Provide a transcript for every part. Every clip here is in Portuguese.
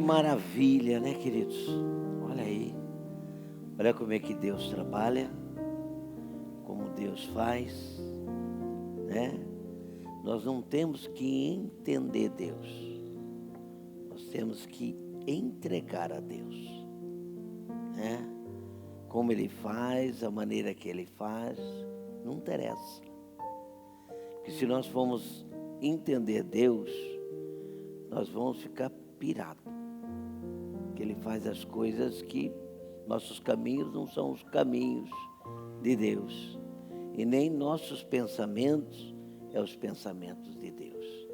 maravilha, né, queridos? Olha aí. Olha como é que Deus trabalha, como Deus faz, né? Nós não temos que entender Deus. Nós temos que entregar a Deus, né? Como Ele faz, a maneira que Ele faz, não interessa. Porque se nós formos entender Deus, nós vamos ficar pirados. Que Ele faz as coisas que nossos caminhos não são os caminhos de Deus. E nem nossos pensamentos são os pensamentos de Deus.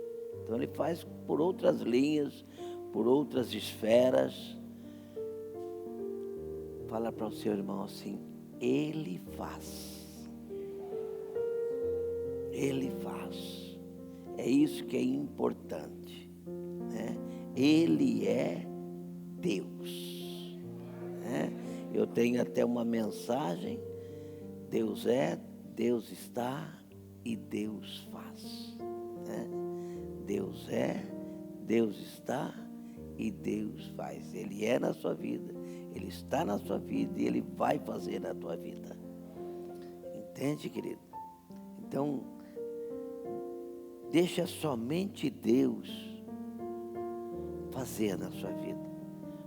Então Ele faz por outras linhas, por outras esferas. Fala para o seu irmão assim: Ele faz. Ele faz. É isso que é importante, né? Ele é Deus, né? Eu tenho até uma mensagem: Deus é, Deus está e Deus faz, né? Deus é, Deus está e Deus faz. Ele é na sua vida, Ele está na sua vida e Ele vai fazer na tua vida. Entende, querido? Então, deixa somente Deus fazer na sua vida.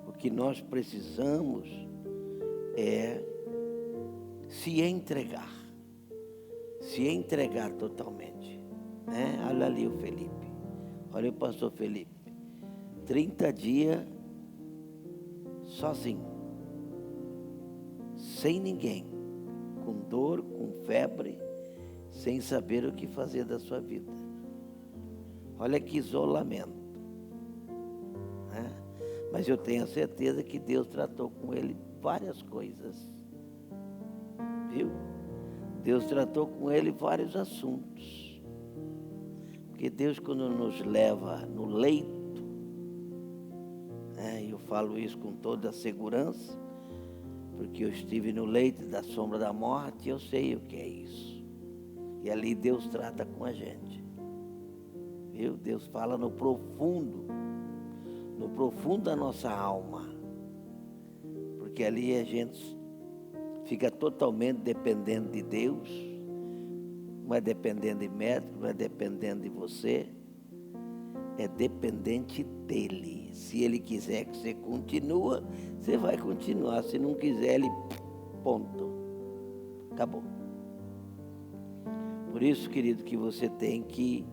O que nós precisamos é se entregar totalmente, né? Olha ali o Felipe, olha o pastor Felipe, 30 dias sozinho, sem ninguém, com dor, com febre, sem saber o que fazer da sua vida. Olha que isolamento, né? Mas eu tenho certeza que Deus tratou com ele várias coisas, viu? Deus tratou com ele vários assuntos. Porque Deus, quando nos leva no leito, né, eu falo isso com toda a segurança, porque eu estive no leito da sombra da morte e eu sei o que é isso. E ali Deus trata com a gente, viu? Deus fala no profundo da nossa alma, porque ali a gente fica totalmente dependendo de Deus, não é dependendo de médico, não é dependendo de você, é dependente dEle. Se Ele quiser que você continue, você vai continuar. Se não quiser, Ele, ponto, acabou. Por isso, querido, que você tem que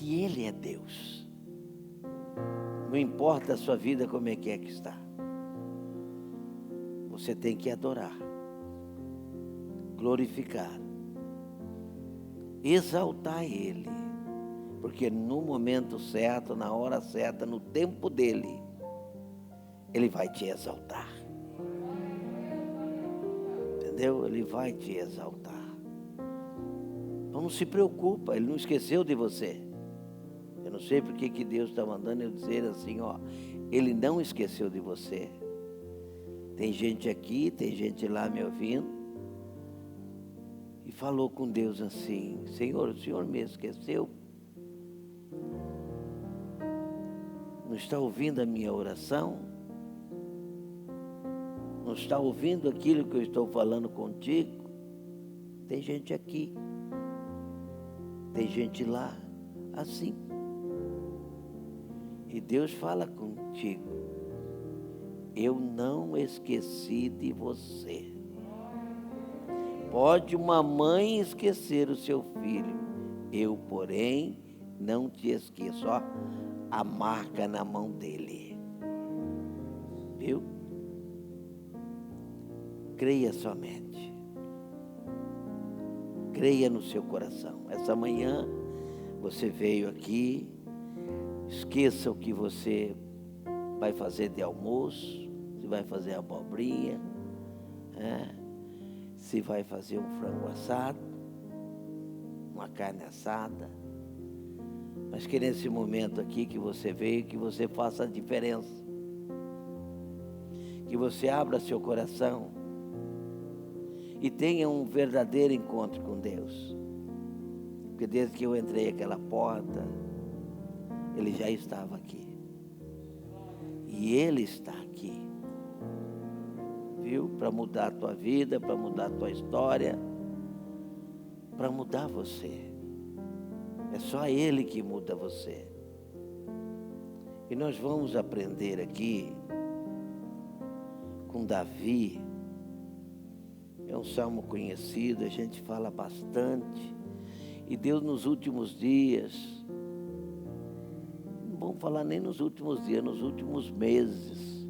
Ele é Deus. Não importa a sua vida como é que está. Você tem que adorar, glorificar, exaltar Ele, porque no momento certo, na hora certa, no tempo dEle, Ele vai te exaltar. Entendeu? Ele vai te exaltar. Então não se preocupa, Ele não esqueceu de você. Eu não sei porque que Deus está mandando eu dizer assim, ó, Ele não esqueceu de você. Tem gente aqui, tem gente lá me ouvindo, e falou com Deus assim: Senhor, o Senhor me esqueceu? Não está ouvindo a minha oração? Não está ouvindo aquilo que eu estou falando contigo? Tem gente aqui, tem gente lá, assim. E Deus fala contigo: eu não esqueci de você. Pode uma mãe esquecer o seu filho, eu, porém, não te esqueço. Ó, a marca na mão dele, viu? Creia somente, creia no seu coração. Essa manhã você veio aqui, esqueça o que você vai fazer de almoço, se vai fazer abobrinha, né? Se vai fazer um frango assado, uma carne assada, mas que nesse momento aqui que você veio, que você faça a diferença, que você abra seu coração e tenha um verdadeiro encontro com Deus. Porque desde que eu entrei aquela porta, Ele já estava aqui. E Ele está aqui. Viu? Para mudar a tua vida, para mudar a tua história, para mudar você. É só Ele que muda você. E nós vamos aprender aqui com Davi. É um salmo conhecido, a gente fala bastante. E Deus nos últimos dias, não vamos falar nem nos últimos dias, nos últimos meses,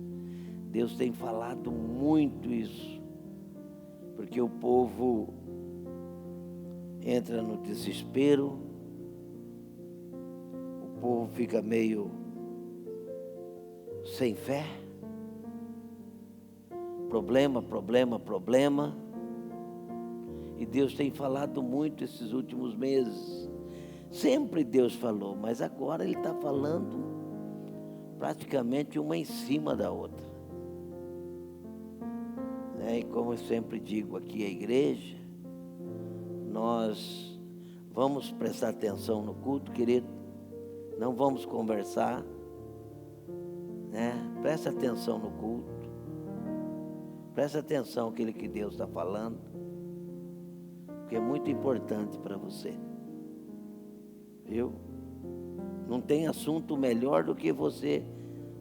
Deus tem falado muito isso. Porque o povo entra no desespero, o povo fica meio sem fé. Problema. E Deus tem falado muito esses últimos meses. Sempre Deus falou, mas agora Ele está falando praticamente uma em cima da outra. E como eu sempre digo aqui à igreja, nós vamos prestar atenção no culto, querido. Não vamos conversar. Presta atenção no culto. Presta atenção naquilo que Deus está falando. Porque é muito importante para você. Viu? Não tem assunto melhor do que você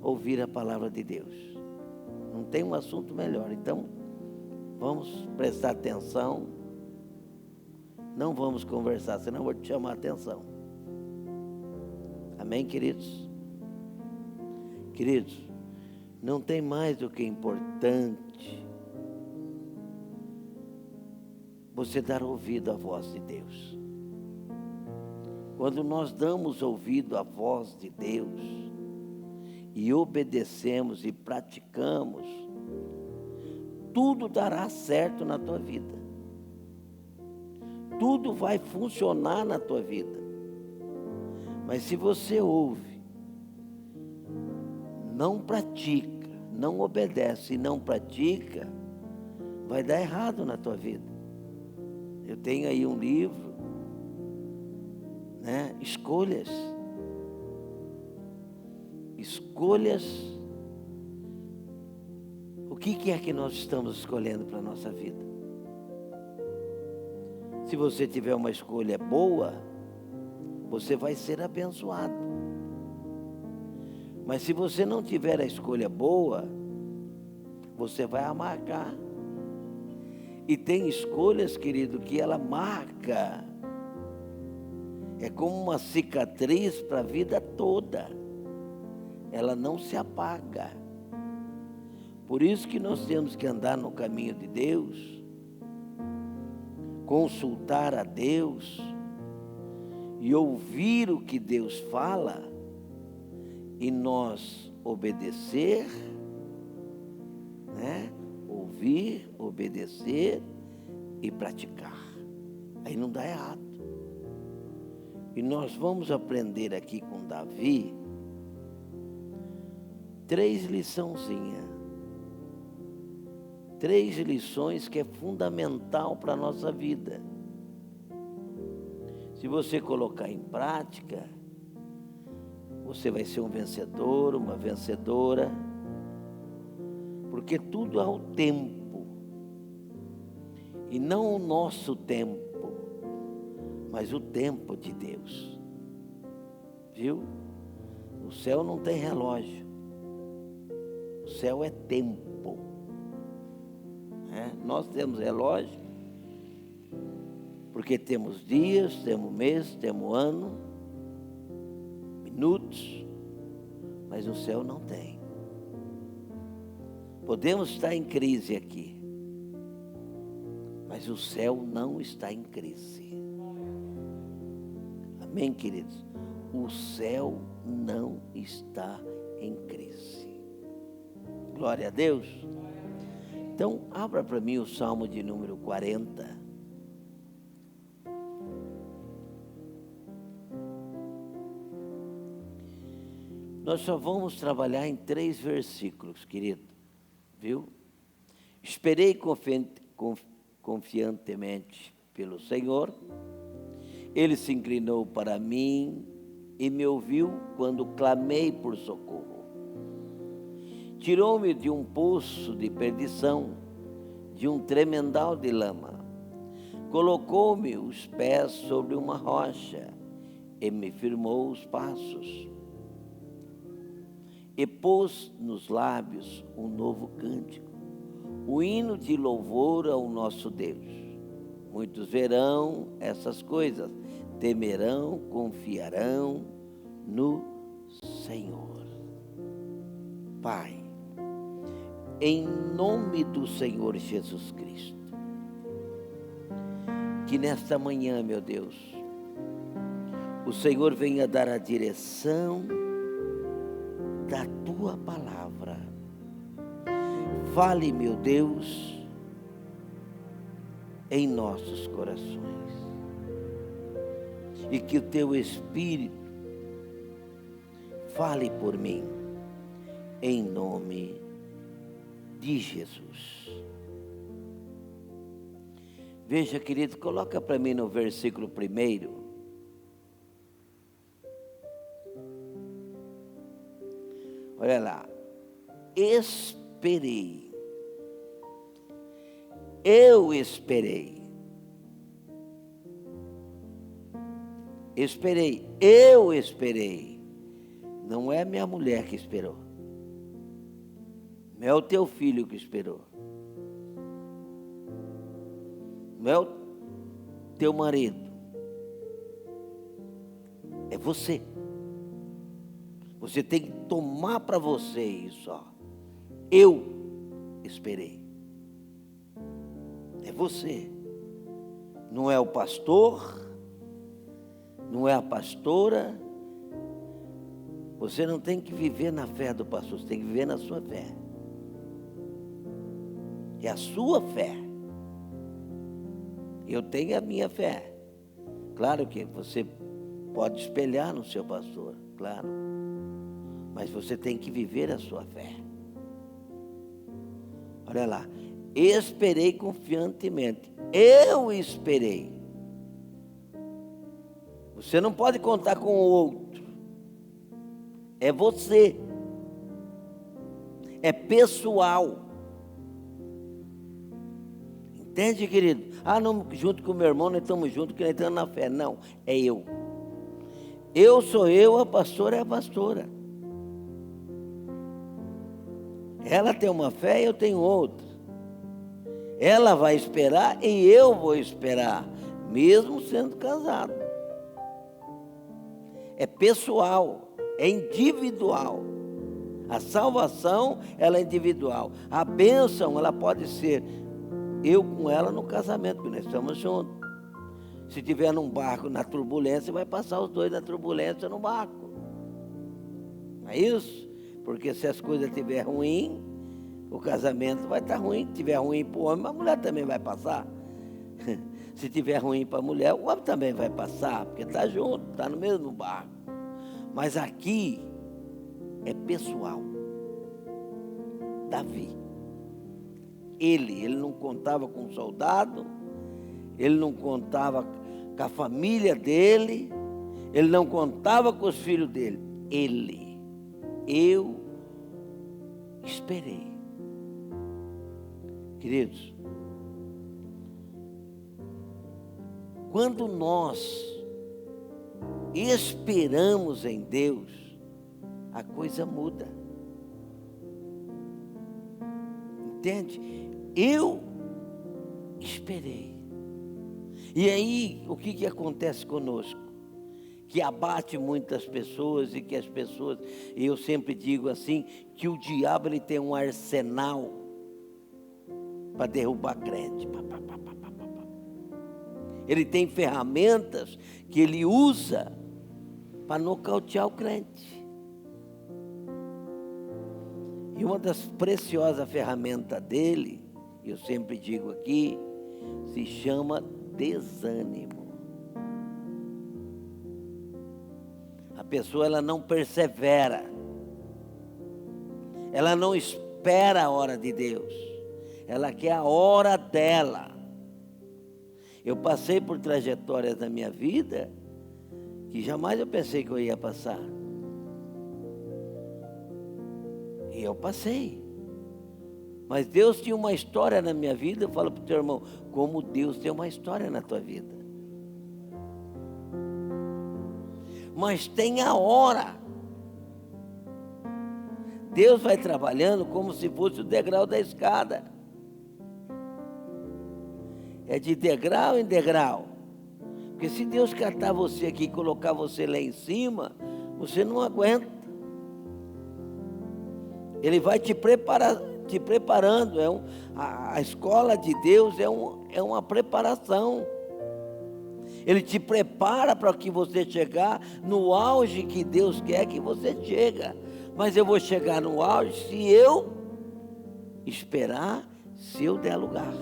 ouvir a palavra de Deus. Não tem um assunto melhor. Então, vamos prestar atenção. Não vamos conversar, senão eu vou te chamar a atenção. Amém, queridos? Queridos, não tem mais do que importante você dar ouvido à voz de Deus. Quando nós damos ouvido à voz de Deus e obedecemos e praticamos, tudo dará certo na tua vida. Tudo vai funcionar na tua vida. Mas se você ouve, não pratica, não obedece e não pratica, vai dar errado na tua vida. Eu tenho aí um livro, Escolhas. Escolhas. O que é que nós estamos escolhendo para a nossa vida? Se você tiver uma escolha boa, você vai ser abençoado. Mas se você não tiver a escolha boa, você vai amargar. E tem escolhas, querido, que ela marca. É como uma cicatriz para a vida toda. Ela não se apaga. Por isso que nós temos que andar no caminho de Deus, consultar a Deus e ouvir o que Deus fala e nós obedecer, ouvir, obedecer e praticar. Aí não dá errado. E nós vamos aprender aqui com Davi 3 liçãozinhas. 3 lições que é fundamental para a nossa vida. Se você colocar em prática, você vai ser um vencedor, uma vencedora. Porque tudo há o tempo. E não o nosso tempo, mas o tempo de Deus. Viu? O céu não tem relógio. O céu é tempo. Nós temos relógio, porque temos dias, temos mês, temos ano, minutos, mas o céu não tem. Podemos estar em crise aqui, mas o céu não está em crise. Amém, queridos? O céu não está em crise. Glória a Deus. Então, abra para mim o Salmo de número 40. Nós só vamos trabalhar em 3 versículos, querido. Viu? Esperei confiantemente pelo Senhor. Ele se inclinou para mim e me ouviu quando clamei por socorro. Tirou-me de um poço de perdição, de um tremendal de lama. Colocou-me os pés sobre uma rocha e me firmou os passos. E pôs nos lábios um novo cântico, o hino de louvor ao nosso Deus. Muitos verão essas coisas, temerão, confiarão no Senhor. Pai, em nome do Senhor Jesus Cristo, que nesta manhã, meu Deus, o Senhor venha dar a direção da Tua palavra. Fale, meu Deus, em nossos corações. E que o Teu Espírito fale por mim, em nome de Jesus. Veja, querido, coloca para mim no versículo 1. Olha lá. Esperei. Eu esperei. Esperei. Eu esperei. Não é minha mulher que esperou. Não é o teu filho que esperou. Não é o teu marido. É você. Você tem que tomar para você isso, ó. Eu esperei. É você. Não é o pastor, não é a pastora. Você não tem que viver na fé do pastor, você tem que viver na sua fé. É a sua fé. Eu tenho a minha fé. Claro que você pode espelhar no seu pastor, claro. Mas você tem que viver a sua fé. Olha lá. Esperei confiantemente. Eu esperei. Você não pode contar com o outro. É você. É pessoal. Entende, querido? Ah, não, junto com o meu irmão, nós estamos juntos, que nós estamos na fé. Não, é eu. Eu sou eu, a pastora é a pastora. Ela tem uma fé e eu tenho outra. Ela vai esperar e eu vou esperar, mesmo sendo casado. É pessoal, é individual. A salvação, ela é individual. A bênção, ela pode ser eu com ela no casamento, porque nós estamos juntos. Se tiver num barco na turbulência, vai passar os dois na turbulência no barco. Não é isso? Porque se as coisas estiverem ruins, o casamento vai estar ruim. Se estiver ruim para o homem, a mulher também vai passar. Se estiver ruim para a mulher, o homem também vai passar, porque está junto, está no mesmo barco. Mas aqui é pessoal. Davi. Ele não contava com um soldado, ele não contava com a família dele, ele não contava com os filhos dele. Eu esperei. Queridos, quando nós esperamos em Deus, a coisa muda. Entende? Eu esperei. E aí, o que acontece conosco? Que abate muitas pessoas e que as pessoas, e eu sempre digo assim, que o diabo ele tem um arsenal para derrubar crente. Ele tem ferramentas que ele usa para nocautear o crente. E uma das preciosas ferramentas dele, eu sempre digo aqui, se chama desânimo. A pessoa ela não persevera, ela não espera a hora de Deus, ela quer a hora dela. Eu passei por trajetórias da minha vida que jamais eu pensei que eu ia passar. E eu passei. Mas Deus tinha uma história na minha vida. Eu falo para o teu irmão, como Deus tem uma história na tua vida. Mas tem a hora. Deus vai trabalhando como se fosse o degrau da escada. É de degrau em degrau. Porque se Deus catar você aqui e colocar você lá em cima, você não aguenta. Ele vai te preparando. A escola de Deus é uma preparação. Ele te prepara para que você chegar no auge que Deus quer que você chegue. Mas eu vou chegar no auge se eu esperar, se eu der lugar.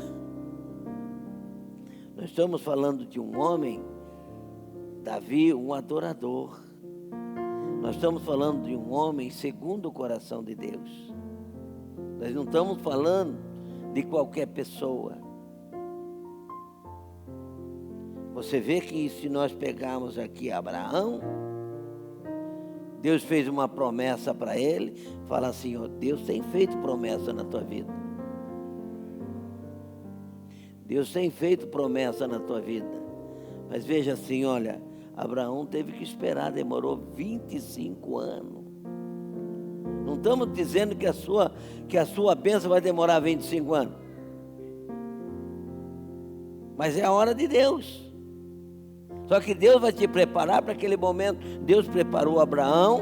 Nós estamos falando de um homem, Davi, um adorador. Nós estamos falando de um homem segundo o coração de Deus. Nós não estamos falando de qualquer pessoa. Você vê que se nós pegarmos aqui Abraão, Deus fez uma promessa para ele, fala assim, ó, Deus tem feito promessa na tua vida. Deus tem feito promessa na tua vida. Mas veja assim, olha, Abraão teve que esperar, demorou 25 anos. Não estamos dizendo que a sua bênção vai demorar 25 anos. Mas é a hora de Deus. Só que Deus vai te preparar para aquele momento. Deus preparou Abraão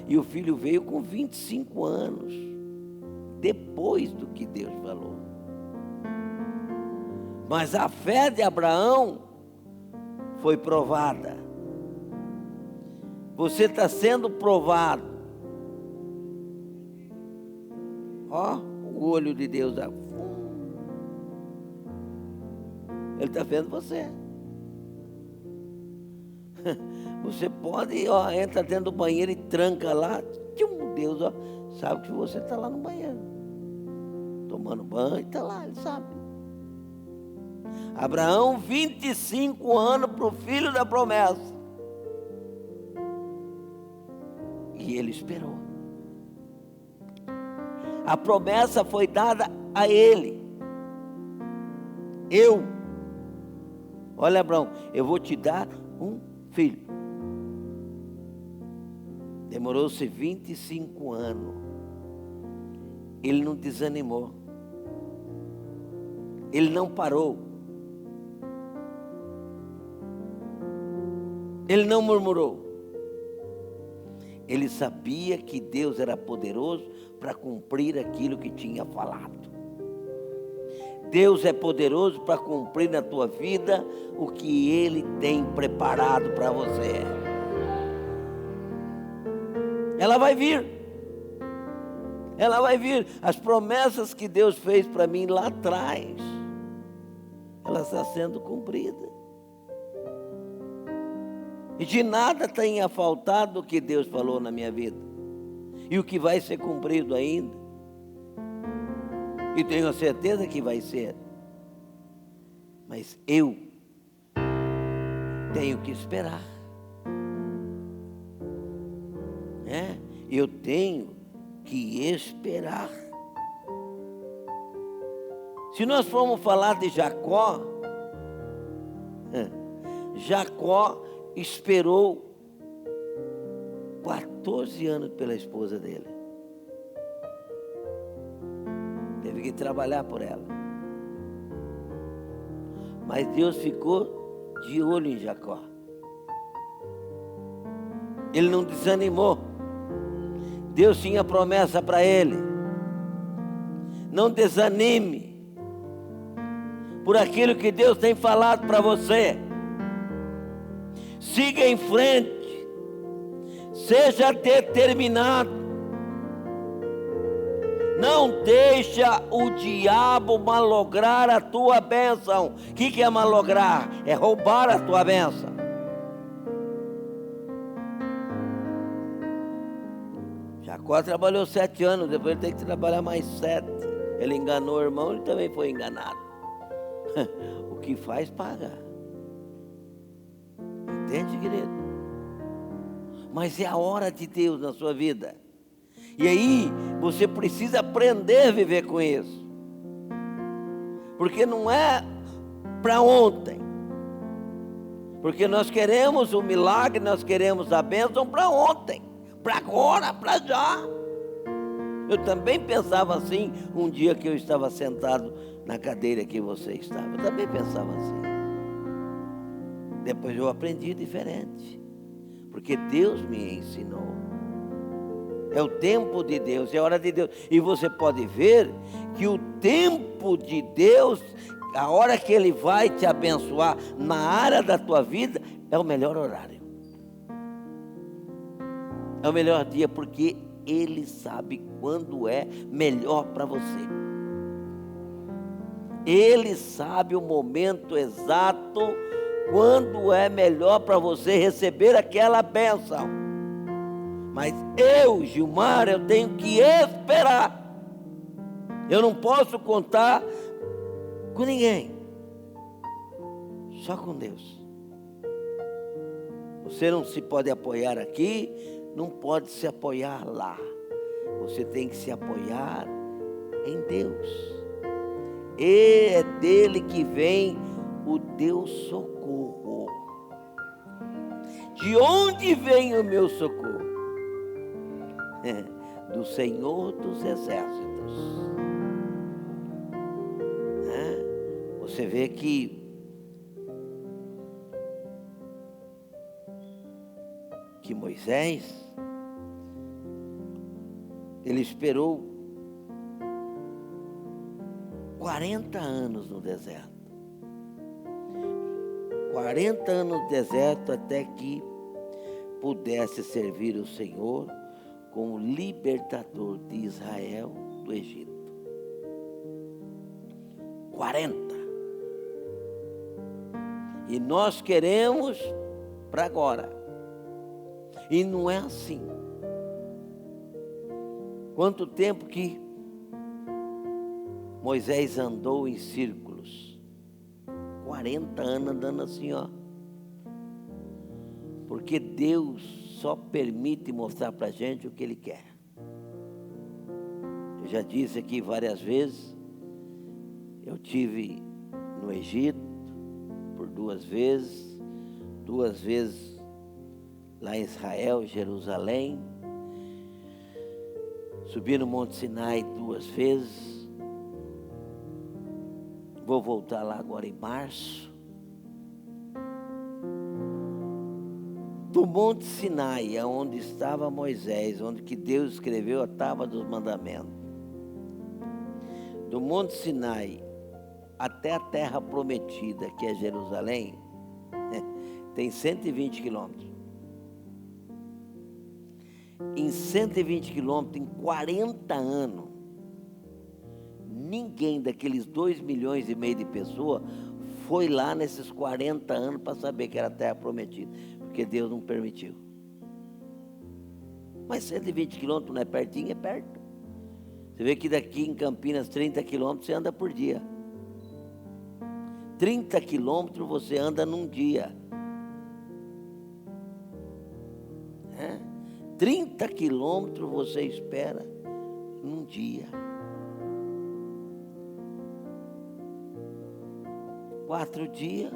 e o filho veio com 25 anos, depois do que Deus falou. Mas a fé de Abraão foi provada. Você está sendo provado. Ó, o olho de Deus. Ele está vendo você. Você pode, ó, entra dentro do banheiro e tranca lá. Deus, ó, sabe que você está lá no banheiro, tomando banho, está lá, ele sabe. Abraão, 25 anos para o filho da promessa. E ele esperou. A promessa foi dada a ele. Olha, Abraão, eu vou te dar um filho. Demorou-se 25 anos. Ele não desanimou. Ele não parou. Ele não murmurou. Ele sabia que Deus era poderoso para cumprir aquilo que tinha falado. Deus é poderoso para cumprir na tua vida o que Ele tem preparado para você. Ela vai vir. Ela vai vir. As promessas que Deus fez para mim lá atrás, ela está sendo cumprida. E de nada tenha faltado o que Deus falou na minha vida. E o que vai ser cumprido ainda. E tenho a certeza que vai ser. Mas eu tenho que esperar. Eu tenho que esperar. Se nós formos falar de Jacó, Jacó esperou 14 anos pela esposa dele. Teve que trabalhar por ela. Mas Deus ficou de olho em Jacó. Ele não desanimou. Deus tinha promessa para ele. Não desanime por aquilo que Deus tem falado para você. Siga em frente. Seja determinado. Não deixa o diabo malograr a tua bênção. O que é malograr? É roubar a tua bênção. Jacó trabalhou 7 anos, depois ele tem que trabalhar mais 7. Ele enganou o irmão, ele também foi enganado. O que faz, paga. Entende, querido? Mas é a hora de Deus na sua vida. E aí, você precisa aprender a viver com isso. Porque não é para ontem. Porque nós queremos o milagre, nós queremos a bênção para ontem. Para agora, para já. Eu também pensava assim, um dia que eu estava sentado na cadeira que você estava. Eu também pensava assim. Depois eu aprendi diferente. Porque Deus me ensinou. É o tempo de Deus, é a hora de Deus. E você pode ver que o tempo de Deus, a hora que Ele vai te abençoar na área da tua vida, é o melhor horário. É o melhor dia, porque Ele sabe quando é melhor para você. Ele sabe o momento exato quando é melhor para você receber aquela bênção. Mas eu, Gilmar, eu tenho que esperar. Eu não posso contar com ninguém. Só com Deus. Você não se pode apoiar aqui, não pode se apoiar lá. Você tem que se apoiar em Deus. E é dele que vem o teu socorro. De onde vem o meu socorro? Do Senhor dos Exércitos. Você vê que Moisés, ele esperou 40 anos no deserto. 40 anos no deserto até que pudesse servir o Senhor como libertador de Israel do Egito. 40. E nós queremos para agora. E não é assim. Quanto tempo que Moisés andou em círculos? 40 anos andando assim, ó. Porque Deus só permite mostrar para a gente o que Ele quer. Eu já disse aqui várias vezes, eu tive no Egito por 2 vezes lá em Israel, Jerusalém, subi no Monte Sinai 2 vezes, vou voltar lá agora em março. Do Monte Sinai, onde estava Moisés, onde que Deus escreveu a Tábua dos Mandamentos, do Monte Sinai até a terra prometida, que é Jerusalém, tem 120 quilômetros. Em 120 quilômetros, em 40 anos, ninguém daqueles 2,5 milhões de pessoas foi lá nesses 40 anos para saber que era a terra prometida, porque Deus não permitiu. Mas 120 quilômetros não é pertinho, é perto. Você vê que daqui em Campinas, 30 quilômetros você anda por dia. 30 quilômetros você anda num dia. 30 quilômetros você espera num dia. 4 dias,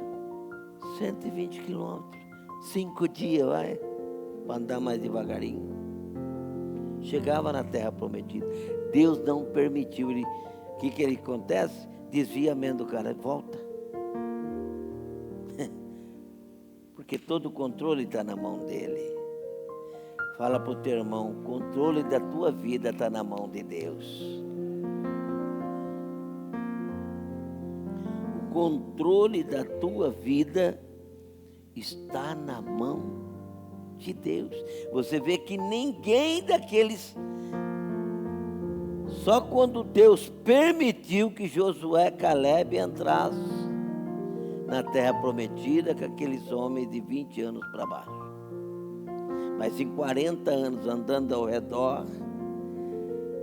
120 quilômetros. 5 dias, vai, para andar mais devagarinho. Chegava na terra prometida. Deus não permitiu. O que ele acontece? Desvia a mente do cara, volta. Porque todo o controle está na mão dele. Fala para o teu irmão, o controle da tua vida está na mão de Deus. O controle da tua vida está na mão de Deus. Você vê que ninguém daqueles... Só quando Deus permitiu que Josué e Caleb entrassem na terra prometida com aqueles homens de 20 anos para baixo. Mas em 40 anos andando ao redor,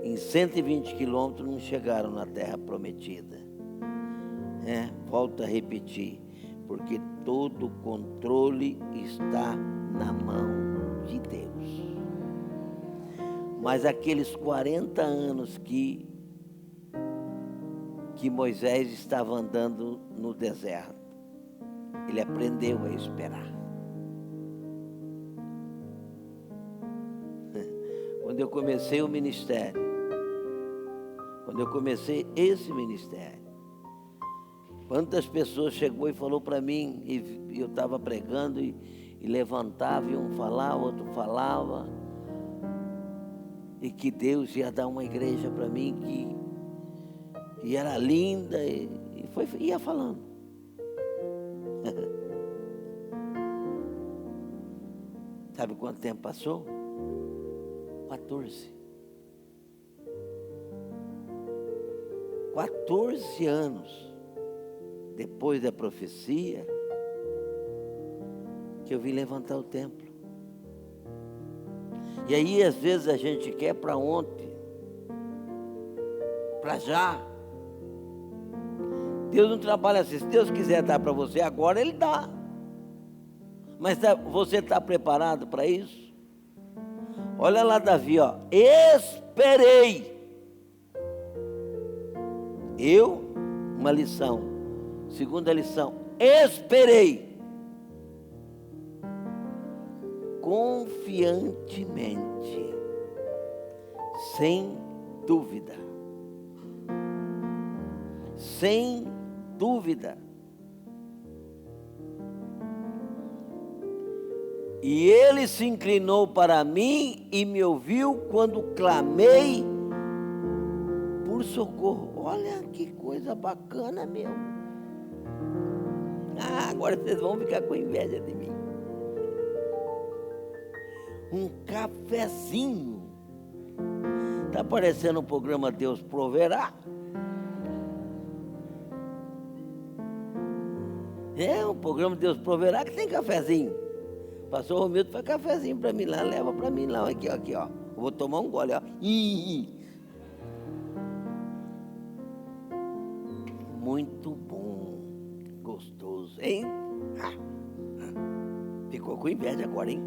em 120 quilômetros não chegaram na terra prometida. Volto a repetir, porque todo o controle está na mão de Deus. Mas aqueles 40 anos que Moisés estava andando no deserto, ele aprendeu a esperar. Quando eu comecei o ministério, quando eu comecei esse ministério, quantas pessoas chegou e falou para mim, e eu estava pregando e levantava, e um falava, outro falava, e que Deus ia dar uma igreja para mim que era linda, ia falando. Sabe quanto tempo passou? 14 anos depois da profecia que eu vim levantar o templo. E aí às vezes a gente quer para ontem, para já. Deus não trabalha assim. Se Deus quiser dar para você agora, Ele dá. Mas você está preparado para isso? Olha lá Davi, ó. Esperei. Uma lição. Segunda lição. Esperei. Confiantemente. Sem dúvida. Sem dúvida. E ele se inclinou para mim e me ouviu quando clamei por socorro. Olha que coisa bacana, meu. Agora vocês vão ficar com inveja de mim. Um cafezinho. Está parecendo um programa Deus Proverá. É um programa Deus Proverá que tem cafezinho. Pastor Romildo faz cafezinho para mim lá, leva para mim lá, aqui, ó. Eu vou tomar um gole, ó. Muito bom, gostoso, hein? Ficou com inveja agora, hein?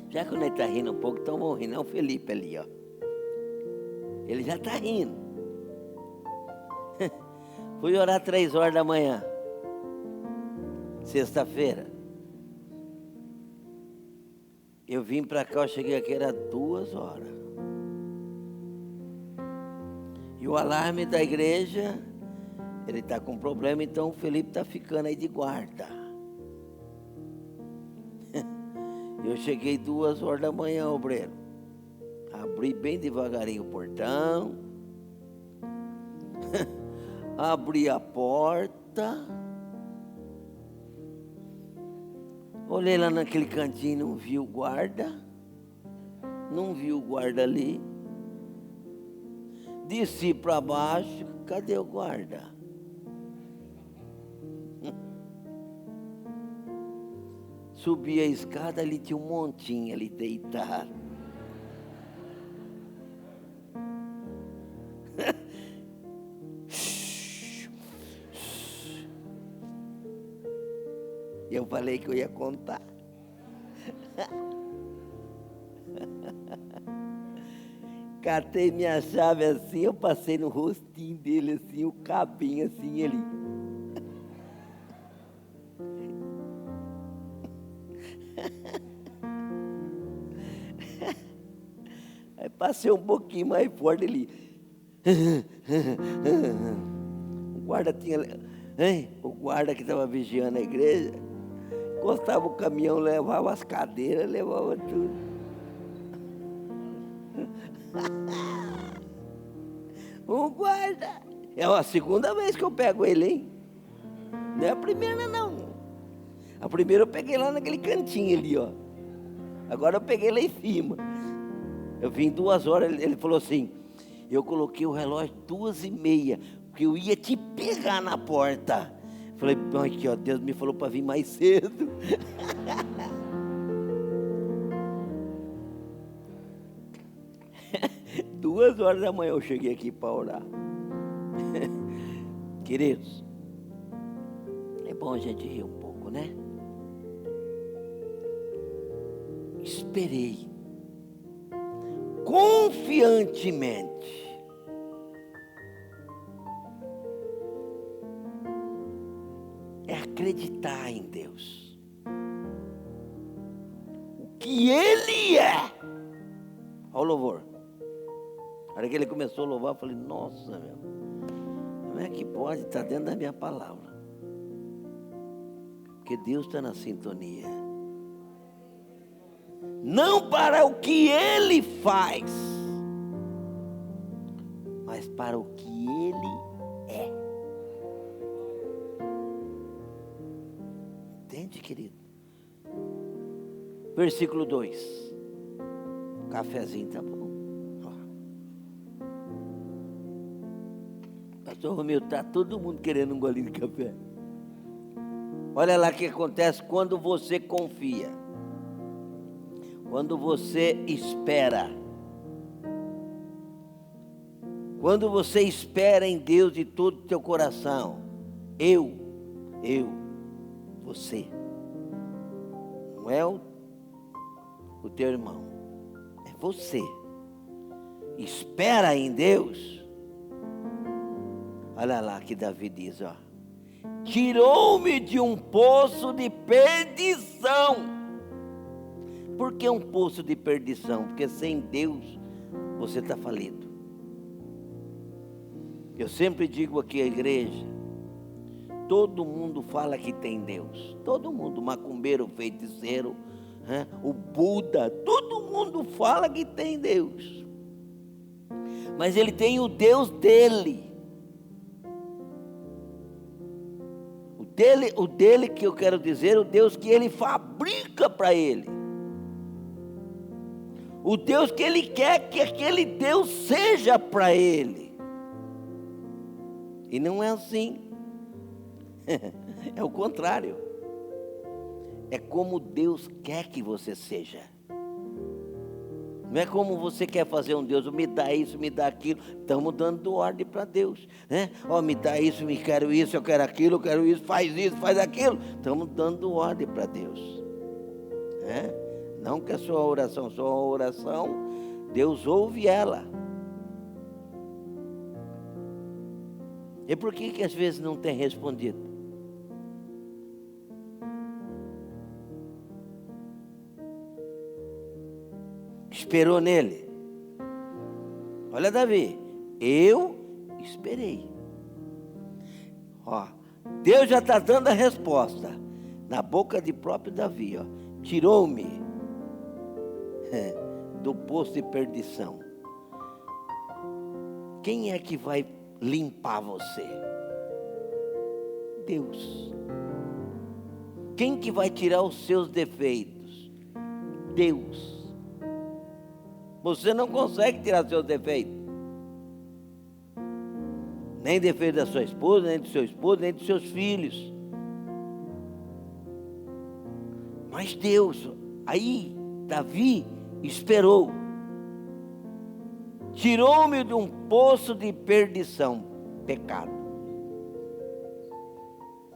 Já que ele está rindo um pouco, então vamos rir, não? O Felipe ali, ó. Ele já está rindo. Fui orar 3 horas da manhã, sexta-feira. Eu vim para cá, eu cheguei aqui, era 2 horas. E o alarme da igreja, ele está com problema, então o Felipe está ficando aí de guarda. Eu cheguei 2 horas da manhã, obreiro. Abri bem devagarinho o portão. Abri a porta. Olhei lá naquele cantinho, não vi o guarda. Não vi o guarda ali. Desci para baixo, cadê o guarda? Subi a escada, ali tinha um montinho ali deitado. Eu falei que eu ia contar. Catei minha chave assim, eu passei no rostinho dele assim, o cabinho assim, ele. Aí passei um pouquinho mais forte ali. O guarda tinha, hein? O guarda que estava vigiando a igreja, encostava o caminhão, levava as cadeiras, levava tudo. O guarda. É a segunda vez que eu pego ele, hein? Não é a primeira, não. A primeira eu peguei lá naquele cantinho ali, ó. Agora eu peguei lá em cima. Eu vim 2 horas, ele falou assim, eu coloquei o relógio 2h30, porque eu ia te pegar na porta. Falei, aqui ó, Deus me falou para vir mais cedo. 2 horas da manhã eu cheguei aqui para orar. Queridos, bom a gente rir um pouco, né? Esperei confiantemente. É acreditar em Deus. O que Ele é. Olha o louvor. Na hora que ele começou a louvar, eu falei, nossa, meu, como é que pode estar dentro da minha palavra? Porque Deus está na sintonia. Não para o que Ele faz, mas para o que Ele é. Entende, querido? Versículo 2. Cafezinho tá bom. Pastor Romeu, está todo mundo querendo um golinho de café. Olha lá o que acontece quando você confia. Quando você espera. Quando você espera em Deus de todo o teu coração. Você. Não é o teu irmão. É você. Espera em Deus. Olha lá que Davi diz, ó. Tirou-me de um poço de perdição. Por que um poço de perdição? Porque sem Deus você está falido. Eu sempre digo aqui à igreja, todo mundo fala que tem Deus. Todo mundo, macumbeiro, feiticeiro, o Buda, todo mundo fala que tem Deus. Mas ele tem o Deus dele. O dele que eu quero dizer, o Deus que ele fabrica para ele. O Deus que ele quer que aquele Deus seja para ele. E não é assim. É o contrário. É como Deus quer que você seja. Não é como você quer fazer um Deus, me dá isso, me dá aquilo. Estamos dando ordem para Deus, né? Me dá isso, me quero isso, eu quero aquilo, eu quero isso, faz aquilo. Estamos dando ordem para Deus, né? Não que a sua oração, Deus ouve ela. E por que às vezes não tem respondido? Esperou nele. Olha, Davi, eu esperei. Deus já está dando a resposta na boca de próprio Davi. Tirou-me do poço de perdição. Quem é que vai limpar você? Deus. Quem que vai tirar os seus defeitos? Deus. Você não consegue tirar seus defeitos. Nem defeito da sua esposa, nem do seu esposo, nem dos seus filhos. Mas Deus, aí Davi esperou. Tirou-me de um poço de perdição, pecado,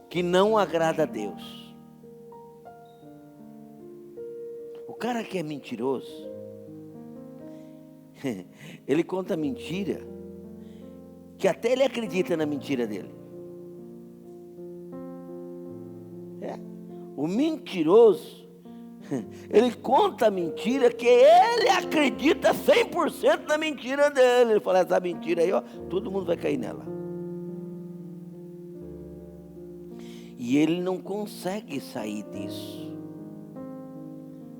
que não agrada a Deus. O cara que é mentiroso, ele conta mentira, que até ele acredita na mentira dele. O mentiroso, ele conta a mentira que ele acredita 100% na mentira dele. Ele fala, essa mentira aí, todo mundo vai cair nela. E ele não consegue sair disso.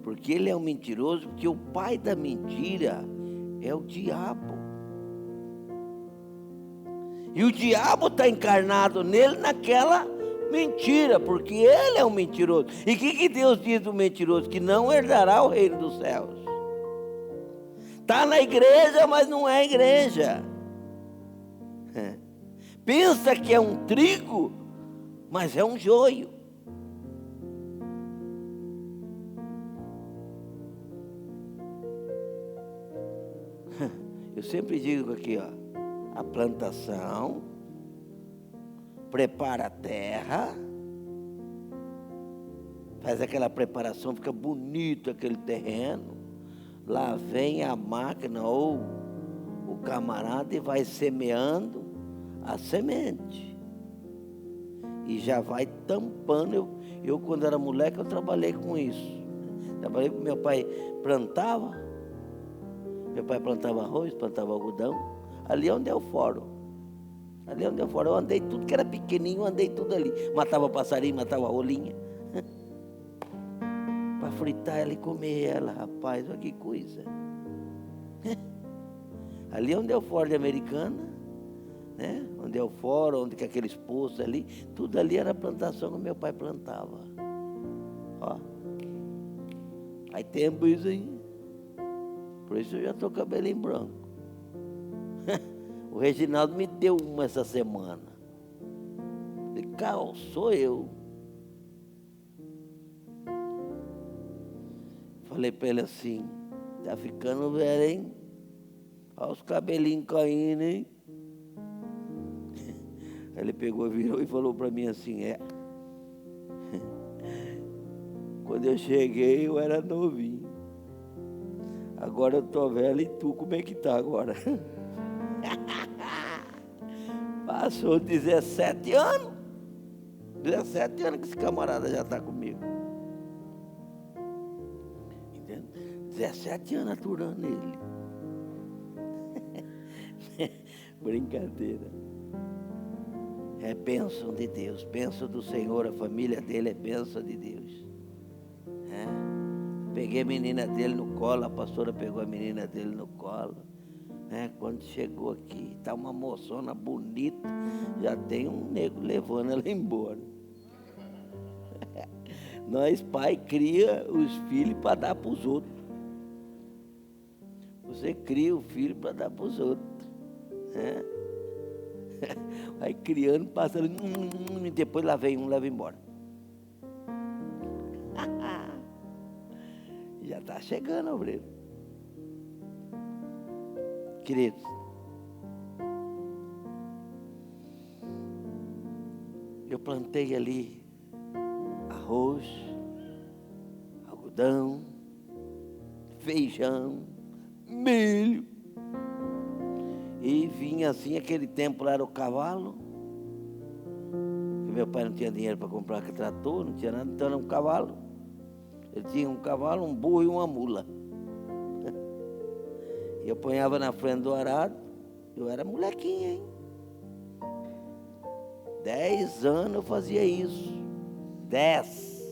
Porque ele é um mentiroso, porque o pai da mentira é o diabo. E o diabo está encarnado nele naquela mentira, porque ele é um mentiroso. E o que Deus diz do mentiroso? Que não herdará o reino dos céus. Está na igreja, mas não é igreja. Pensa que é um trigo, mas é um joio. Eu sempre digo aqui, a plantação, prepara a terra, Faz aquela preparação, fica bonito aquele terreno. Lá vem a máquina ou o camarada e vai semeando a semente. E já vai tampando. Eu quando era moleque, eu trabalhei com isso. Trabalhei com meu pai, plantava. Meu pai plantava arroz, plantava algodão. Ali é onde é o fórum. Ali é onde eu fora. Eu andei tudo que era pequenininho, eu andei tudo ali. Matava passarinho, matava rolinha. Para fritar ela e comer ela, rapaz, olha que coisa. Ali é onde é o fórum de Americana, né? Onde é o fórum, onde que é aqueles poços ali. Tudo ali era plantação que meu pai plantava. Ó. Aí tempo isso aí. Por isso eu já estou cabelinho branco. O Reginaldo me deu uma essa semana. Falei, Carl, sou eu. Falei para ele assim, tá ficando velho, hein? Olha os cabelinhos caindo, hein? Aí ele pegou, virou e falou para mim assim, quando eu cheguei eu era novinho. Agora eu tô velho e tu, como é que tá agora? Passou 17 anos. 17 anos que esse camarada já está comigo. Entende? 17 anos aturando ele. Brincadeira. É bênção de Deus. Bênção do Senhor. A família dele é bênção de Deus. Peguei a menina dele no colo. A pastora pegou a menina dele no colo. Quando chegou aqui, está uma moçona bonita, já tem um nego levando ela embora. Nós, pai, cria os filhos para dar para os outros. Você cria o filho para dar para os outros. Vai criando, passando, e depois lá vem um, leva embora. Já está chegando, obreiro. Queridos, eu plantei ali arroz, algodão, feijão, milho. E vinha assim, aquele tempo lá era o cavalo. Meu pai não tinha dinheiro para comprar trator, não tinha nada, então era um cavalo. Ele tinha um cavalo, um burro e uma mula. E eu ponhava na frente do arado. Eu era molequinho, hein? 10 anos eu fazia isso. 10.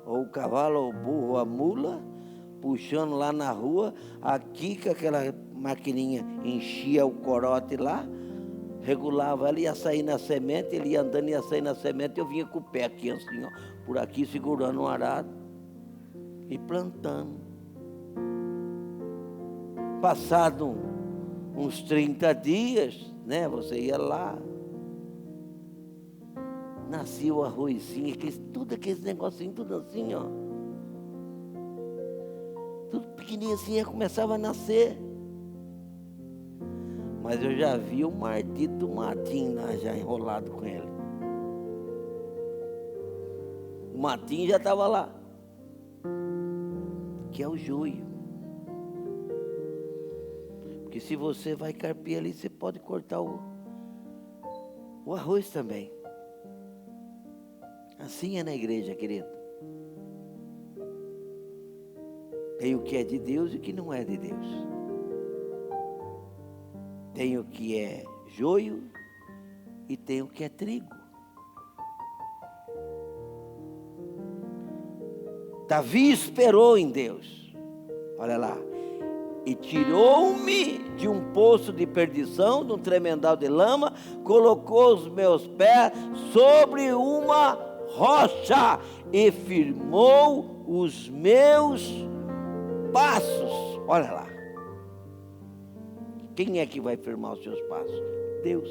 Ou o cavalo, ou o burro, ou a mula, puxando lá na rua. Aqui com aquela maquininha enchia o corote lá, regulava ela, ia sair na semente, ele ia andando, ia sair na semente, eu vinha com o pé aqui assim, ó, por aqui segurando o arado e plantando. Passado uns 30 dias, né? Você ia lá, nascia o arrozinho, tudo aqueles negocinhos, tudo assim, ó. Tudo pequenininho assim, começava a nascer. Mas eu já vi o maldito matinho lá, já enrolado com ele. O matinho já estava lá. Que é o joio. Porque se você vai carpir ali, você pode cortar o arroz também. Assim é na igreja, querido. Tem o que é de Deus e o que não é de Deus. Tem o que é joio e tem o que é trigo. Davi esperou em Deus. Olha lá. E tirou-me de um poço de perdição, de um tremendal de lama, colocou os meus pés sobre uma rocha e firmou os meus passos. Olha lá. Quem é que vai firmar os seus passos? Deus.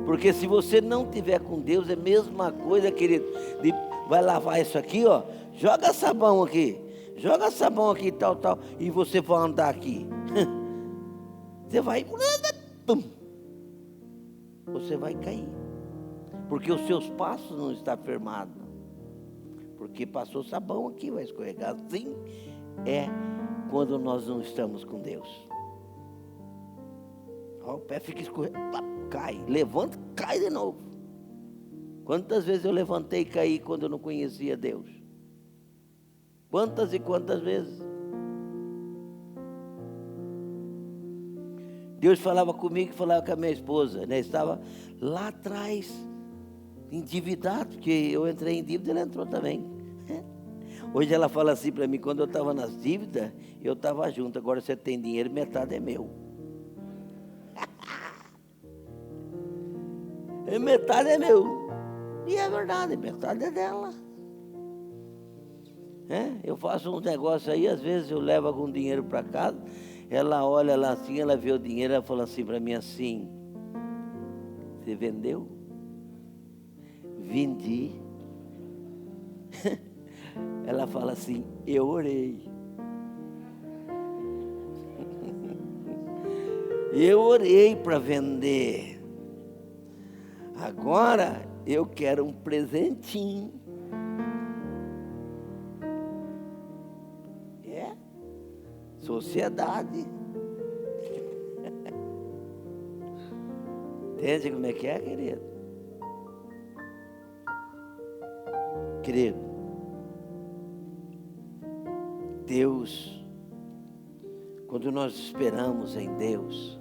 Porque se você não tiver com Deus, é a mesma coisa, querido. Vai lavar isso aqui, ó. Joga sabão aqui. Joga sabão aqui, tal, tal. E você vai andar aqui. Você vai. Você vai cair. porque os seus passos não estão firmados. Porque passou sabão aqui, vai escorregar. Assim é quando nós não estamos com Deus. Ó, o pé fica escorregado, cai, levanta, cai de novo. Quantas vezes eu levantei e caí quando eu não conhecia Deus? Quantas e quantas vezes? Deus falava comigo e falava com a minha esposa, né? Estava lá atrás, endividado, porque eu entrei em dívida, ela entrou também. Hoje ela fala assim para mim, quando eu estava nas dívidas, eu estava junto, agora você tem dinheiro, metade é meu. E metade é meu. E é verdade, metade é dela. Eu faço uns negócios aí, às vezes eu levo algum dinheiro para casa, ela olha lá assim, ela vê o dinheiro, ela fala assim para mim assim, você vendeu? Vendi. Ela fala assim, eu orei. Eu orei para vender. Agora eu quero um presentinho. Sociedade. Entende como é que é, querido? Querido, Deus, quando nós esperamos em Deus,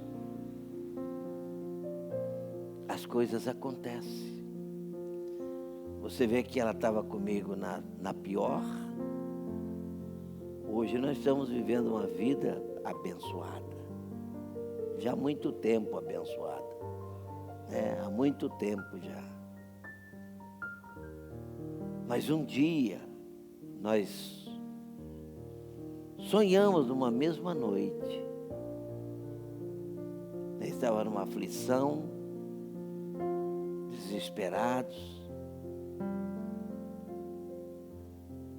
as coisas acontecem. Você vê que ela estava comigo na pior. Hoje nós estamos vivendo uma vida abençoada. Já há muito tempo abençoada. Há muito tempo já. Mas um dia, nós sonhamos numa mesma noite. Nós estávamos numa aflição, desesperados.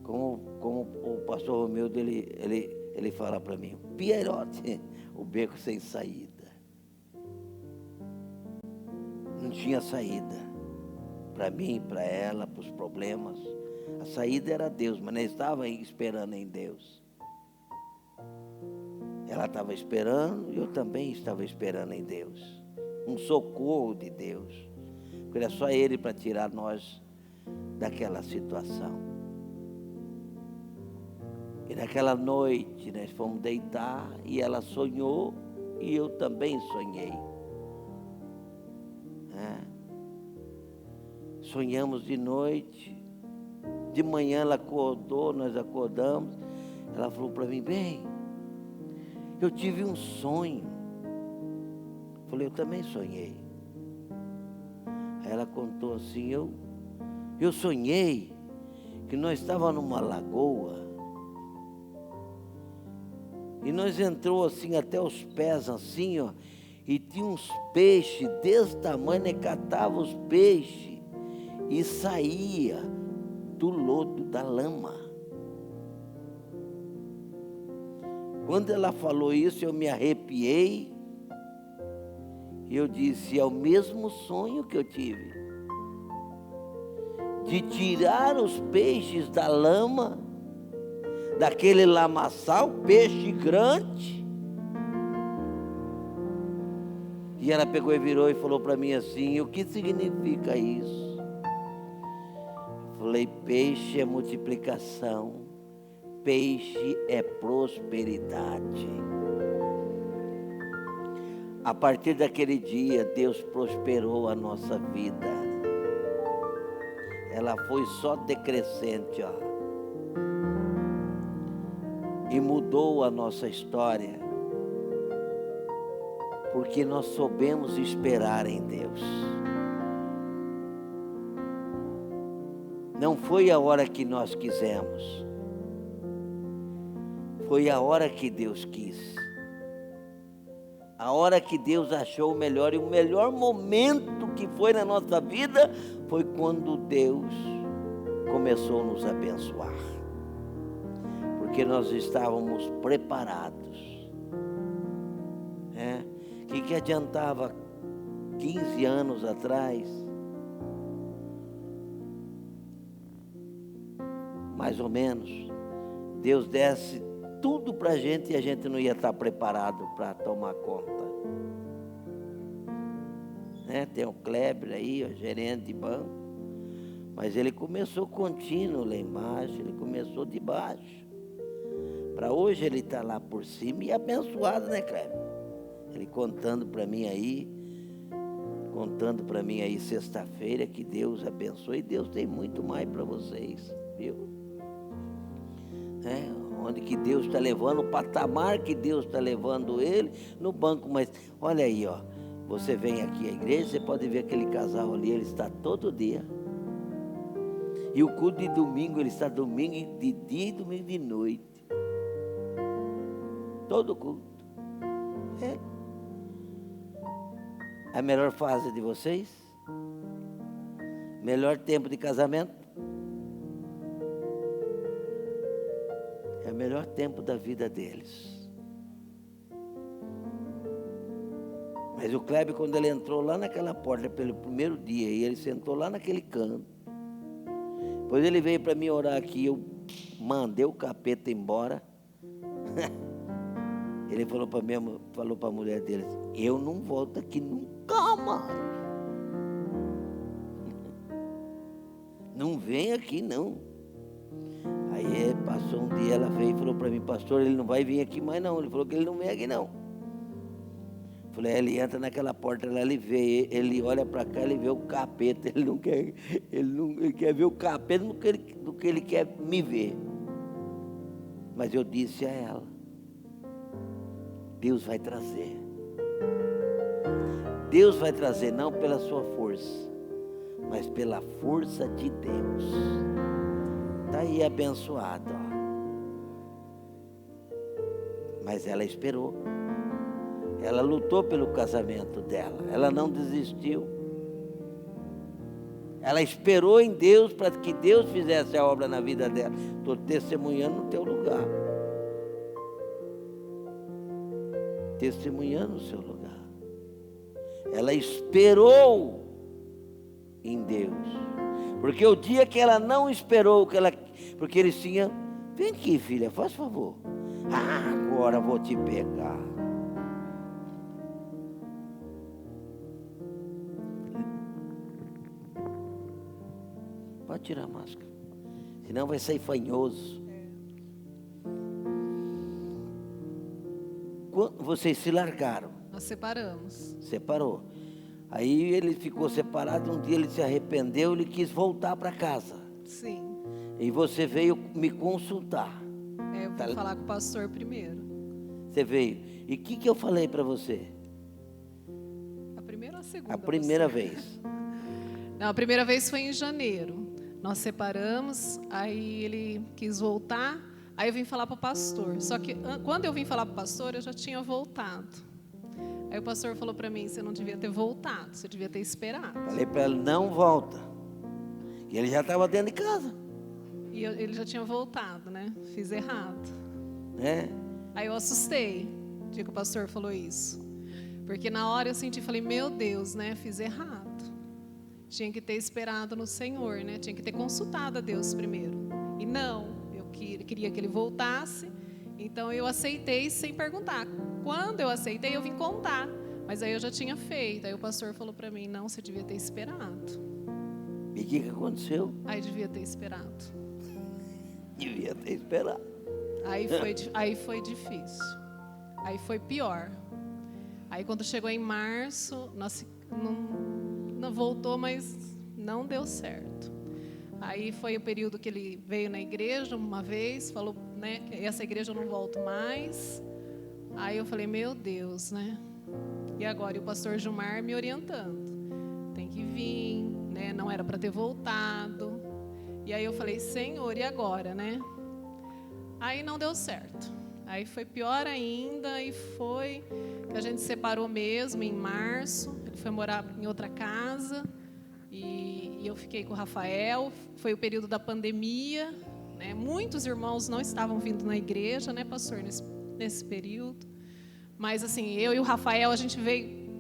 Como o pastor Romildo, ele fala para mim, Pierote, o beco sem saída. Não tinha saída. Para mim, para ela, para os problemas. A saída era Deus, mas não estava esperando em Deus. Ela estava esperando e eu também estava esperando em Deus. Um socorro de Deus. Porque era só Ele para tirar nós daquela situação. E naquela noite nós fomos deitar e ela sonhou e eu também sonhei. Sonhamos de noite, de manhã ela acordou, nós acordamos, ela falou para mim, bem, eu tive um sonho. Eu falei, eu também sonhei. Aí ela contou assim, eu sonhei que nós estávamos numa lagoa e nós entrou assim até os pés assim, ó, e tinha uns peixes desse tamanho, né, catava os peixes e saía do lodo, da lama. Quando ela falou isso, eu me arrepiei e eu disse, é o mesmo sonho que eu tive, de tirar os peixes da lama, daquele lamaçal, peixe grande. E ela pegou e virou e falou para mim assim, o que significa isso? Falei, peixe é multiplicação, peixe é prosperidade. A partir daquele dia, Deus prosperou a nossa vida. Ela foi só decrescente, ó. E mudou a nossa história, porque nós soubemos esperar em Deus. Não foi a hora que nós quisemos, foi a hora que Deus quis. A hora que Deus achou o melhor, e o melhor momento que foi na nossa vida foi quando Deus começou a nos abençoar. Porque nós estávamos preparados. O que adiantava 15 anos atrás mais ou menos, Deus desse tudo para a gente e a gente não ia estar preparado para tomar conta. Né? Tem o Kleber aí, o gerente de banco, mas ele começou contínuo lá embaixo, ele começou de baixo. Para hoje ele está lá por cima e abençoado, né, Kleber? Ele contando para mim aí sexta-feira que Deus abençoe, e Deus tem muito mais para vocês, viu? Onde que Deus está levando, o patamar que Deus está levando ele no banco. Mas olha aí, ó, você vem aqui à igreja, você pode ver aquele casal ali, ele está todo dia. E o culto de domingo, ele está domingo de dia e domingo de noite. Todo culto. A melhor fase de vocês? Melhor tempo de casamento? É o melhor tempo da vida deles. Mas o Kleber, quando ele entrou lá naquela porta pelo primeiro dia, e ele sentou lá naquele canto, depois ele veio para mim orar aqui, eu mandei o capeta embora. Ele falou para a mulher dele: eu não volto aqui nunca mais. Não vem aqui não. Aí passou um dia, ela veio e falou para mim: pastor, ele não vai vir aqui mais não. Ele falou que ele não vem aqui não. Eu falei: ele entra naquela porta lá, ele vê, ele olha para cá, ele vê o capeta. Ele quer ver o capeta do que ele quer me ver. Mas eu disse a ela: Deus vai trazer. Deus vai trazer não pela sua força, mas pela força de Deus. Está aí abençoado, ó. Mas ela esperou. Ela lutou pelo casamento dela. Ela não desistiu. Ela esperou em Deus para que Deus fizesse a obra na vida dela. Estou testemunhando no teu lugar. Testemunhando no seu lugar. Ela esperou em Deus. Porque o dia que ela não esperou, porque eles tinham: vem aqui, filha, faz favor. Agora vou te pegar. Pode tirar a máscara, senão vai sair fanhoso. Quando vocês se largaram? Nós separamos. Separou. Aí ele ficou separado, um dia ele se arrependeu, ele quis voltar para casa. Sim. E você veio me consultar. Eu vim falar com o pastor primeiro. Você veio. E o que eu falei para você? A primeira ou a segunda? A primeira vez. Não, a primeira vez foi em janeiro. Nós separamos, aí ele quis voltar, aí eu vim falar para o pastor. Só que quando eu vim falar para o pastor, eu já tinha voltado. Aí o pastor falou para mim: você não devia ter voltado, você devia ter esperado. Falei para ele: não volta. E ele já estava dentro de casa. E ele já tinha voltado, né? Fiz errado. Né? Aí eu assustei, o dia que o pastor falou isso. Porque na hora eu senti, falei: meu Deus, né? Fiz errado. Tinha que ter esperado no Senhor, né? Tinha que ter consultado a Deus primeiro. E não, eu queria que ele voltasse. Então eu aceitei sem perguntar. Quando eu aceitei, eu vim contar. Mas aí eu já tinha feito. Aí o pastor falou para mim: não, você devia ter esperado. E o que aconteceu? Aí devia ter esperado. Devia ter esperado. Aí foi difícil. Aí foi pior. Aí quando chegou em março, não voltou, mas não deu certo. Aí foi o período que ele veio na igreja uma vez, falou, né, que essa igreja eu não volto mais. Aí eu falei: meu Deus, né? E agora? E o pastor Gilmar me orientando: tem que vir, né? Não era para ter voltado. E aí eu falei: Senhor, e agora, né? Aí não deu certo. Aí foi pior ainda, e foi que a gente separou mesmo em março. Ele foi morar em outra casa e eu fiquei com o Rafael. Foi o período da pandemia, né? Muitos irmãos não estavam vindo na igreja, né, pastor, nesse período. Mas assim, eu e o Rafael, a gente veio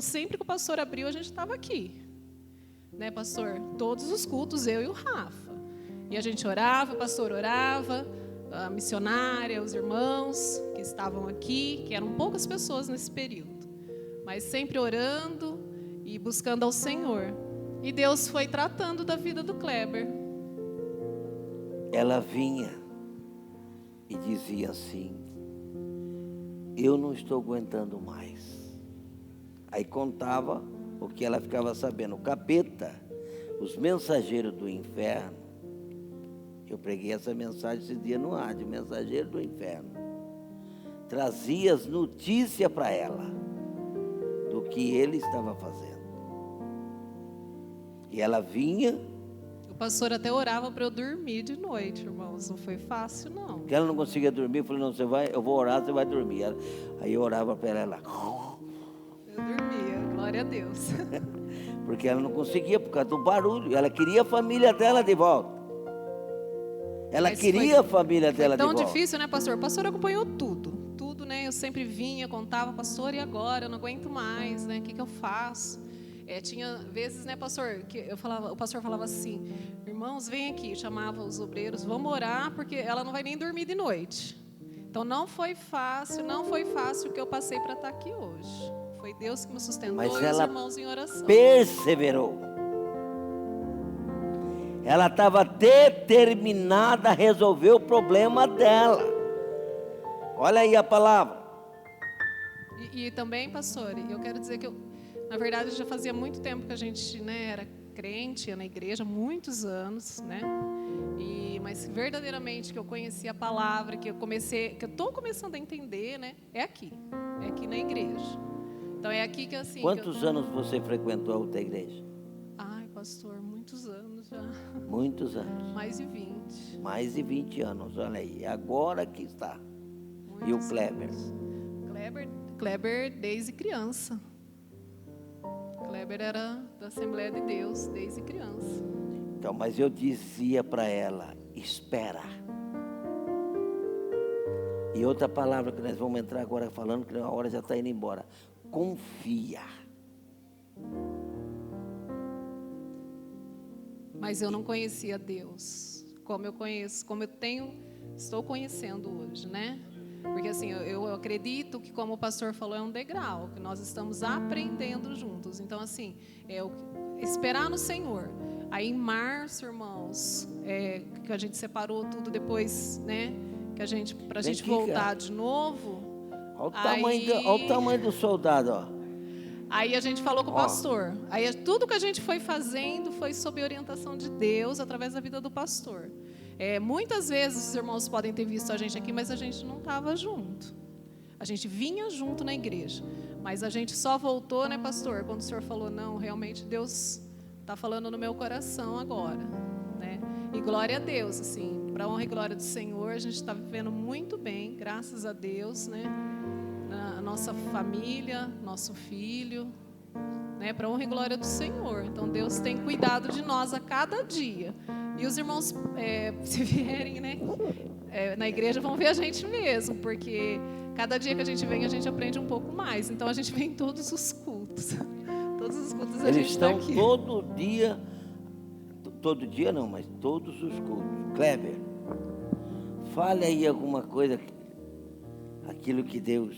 sempre que o pastor abriu, a gente estava aqui, né, pastor? Todos os cultos, eu e o Rafa. E a gente orava, o pastor orava, a missionária, os irmãos que estavam aqui, que eram poucas pessoas nesse período, mas sempre orando e buscando ao Senhor. E Deus foi tratando da vida do Kleber. Ela vinha e dizia assim: eu não estou aguentando mais. Aí contava o que ela ficava sabendo. O capeta, os mensageiros do inferno. Eu preguei essa mensagem esse dia no rádio, mensageiro do inferno. Trazia as notícias para ela do que ele estava fazendo. E ela vinha. O pastor até orava para eu dormir de noite, irmãos. Não foi fácil, não. Porque ela não conseguia dormir. Eu falei: não, eu vou orar, você vai dormir. Aí eu orava para ela. Eu dormia, glória a Deus. Porque ela não conseguia por causa do barulho. Ela queria a família dela de volta. Ela queria a família dela de volta. Foi tão difícil, né, pastor? O pastor acompanhou tudo, né? Eu sempre vinha, contava, pastor, e agora? Eu não aguento mais, né? O que eu faço? Tinha vezes, né, pastor, que o pastor falava assim: irmãos, vem aqui, chamava os obreiros, vamos orar, porque ela não vai nem dormir de noite. Então não foi fácil o que eu passei para estar aqui hoje. Foi Deus que me sustentou. Mas e os irmãos em oração. Perseverou. Ela estava determinada a resolver o problema dela. Olha aí a palavra. E também, pastor, eu quero dizer que na verdade, já fazia muito tempo que a gente, né, era crente, ia na igreja, muitos anos, né? Mas verdadeiramente que eu conheci a palavra, que eu estou começando a entender, né? É aqui na igreja. Então é aqui que assim. Quantos anos você frequentou a outra igreja? Ai, pastor, muitos anos já. Muitos anos. Mais de 20. Mais de 20 anos, olha aí. Agora que está. Muitos e o Kleber? Kleber desde criança. Kleber era da Assembleia de Deus desde criança. Então, mas eu dizia para ela: espera. E outra palavra que nós vamos entrar agora falando, que a hora já está indo embora: confia. Mas eu não conhecia Deus como eu conheço, estou conhecendo hoje, né? Porque assim, eu acredito que, como o pastor falou, é um degrau, que nós estamos aprendendo juntos. Então assim, esperar no Senhor. Aí em março, irmãos, que a gente separou tudo depois, né? Pra gente voltar de novo. Olha o tamanho do soldado, ó. Aí a gente falou com o pastor. Aí tudo que a gente foi fazendo foi sob orientação de Deus, através da vida do pastor. Muitas vezes os irmãos podem ter visto a gente aqui, mas a gente não estava junto. A gente vinha junto na igreja, mas a gente só voltou, né, pastor? Quando o senhor falou: não, realmente Deus está falando no meu coração agora, né? E glória a Deus, assim, para a honra e glória do Senhor, a gente está vivendo muito bem, graças a Deus, né? A nossa família, nosso filho, né? Para a honra e glória do Senhor. Então Deus tem cuidado de nós a cada dia. E os irmãos, se vierem, né, na igreja, vão ver a gente mesmo, porque cada dia que a gente vem, a gente aprende um pouco mais. Então a gente vem em todos os cultos. Todos os cultos a gente está aqui. Eles estão todo dia não, mas todos os cultos. Kleber, fale aí alguma coisa, aquilo que Deus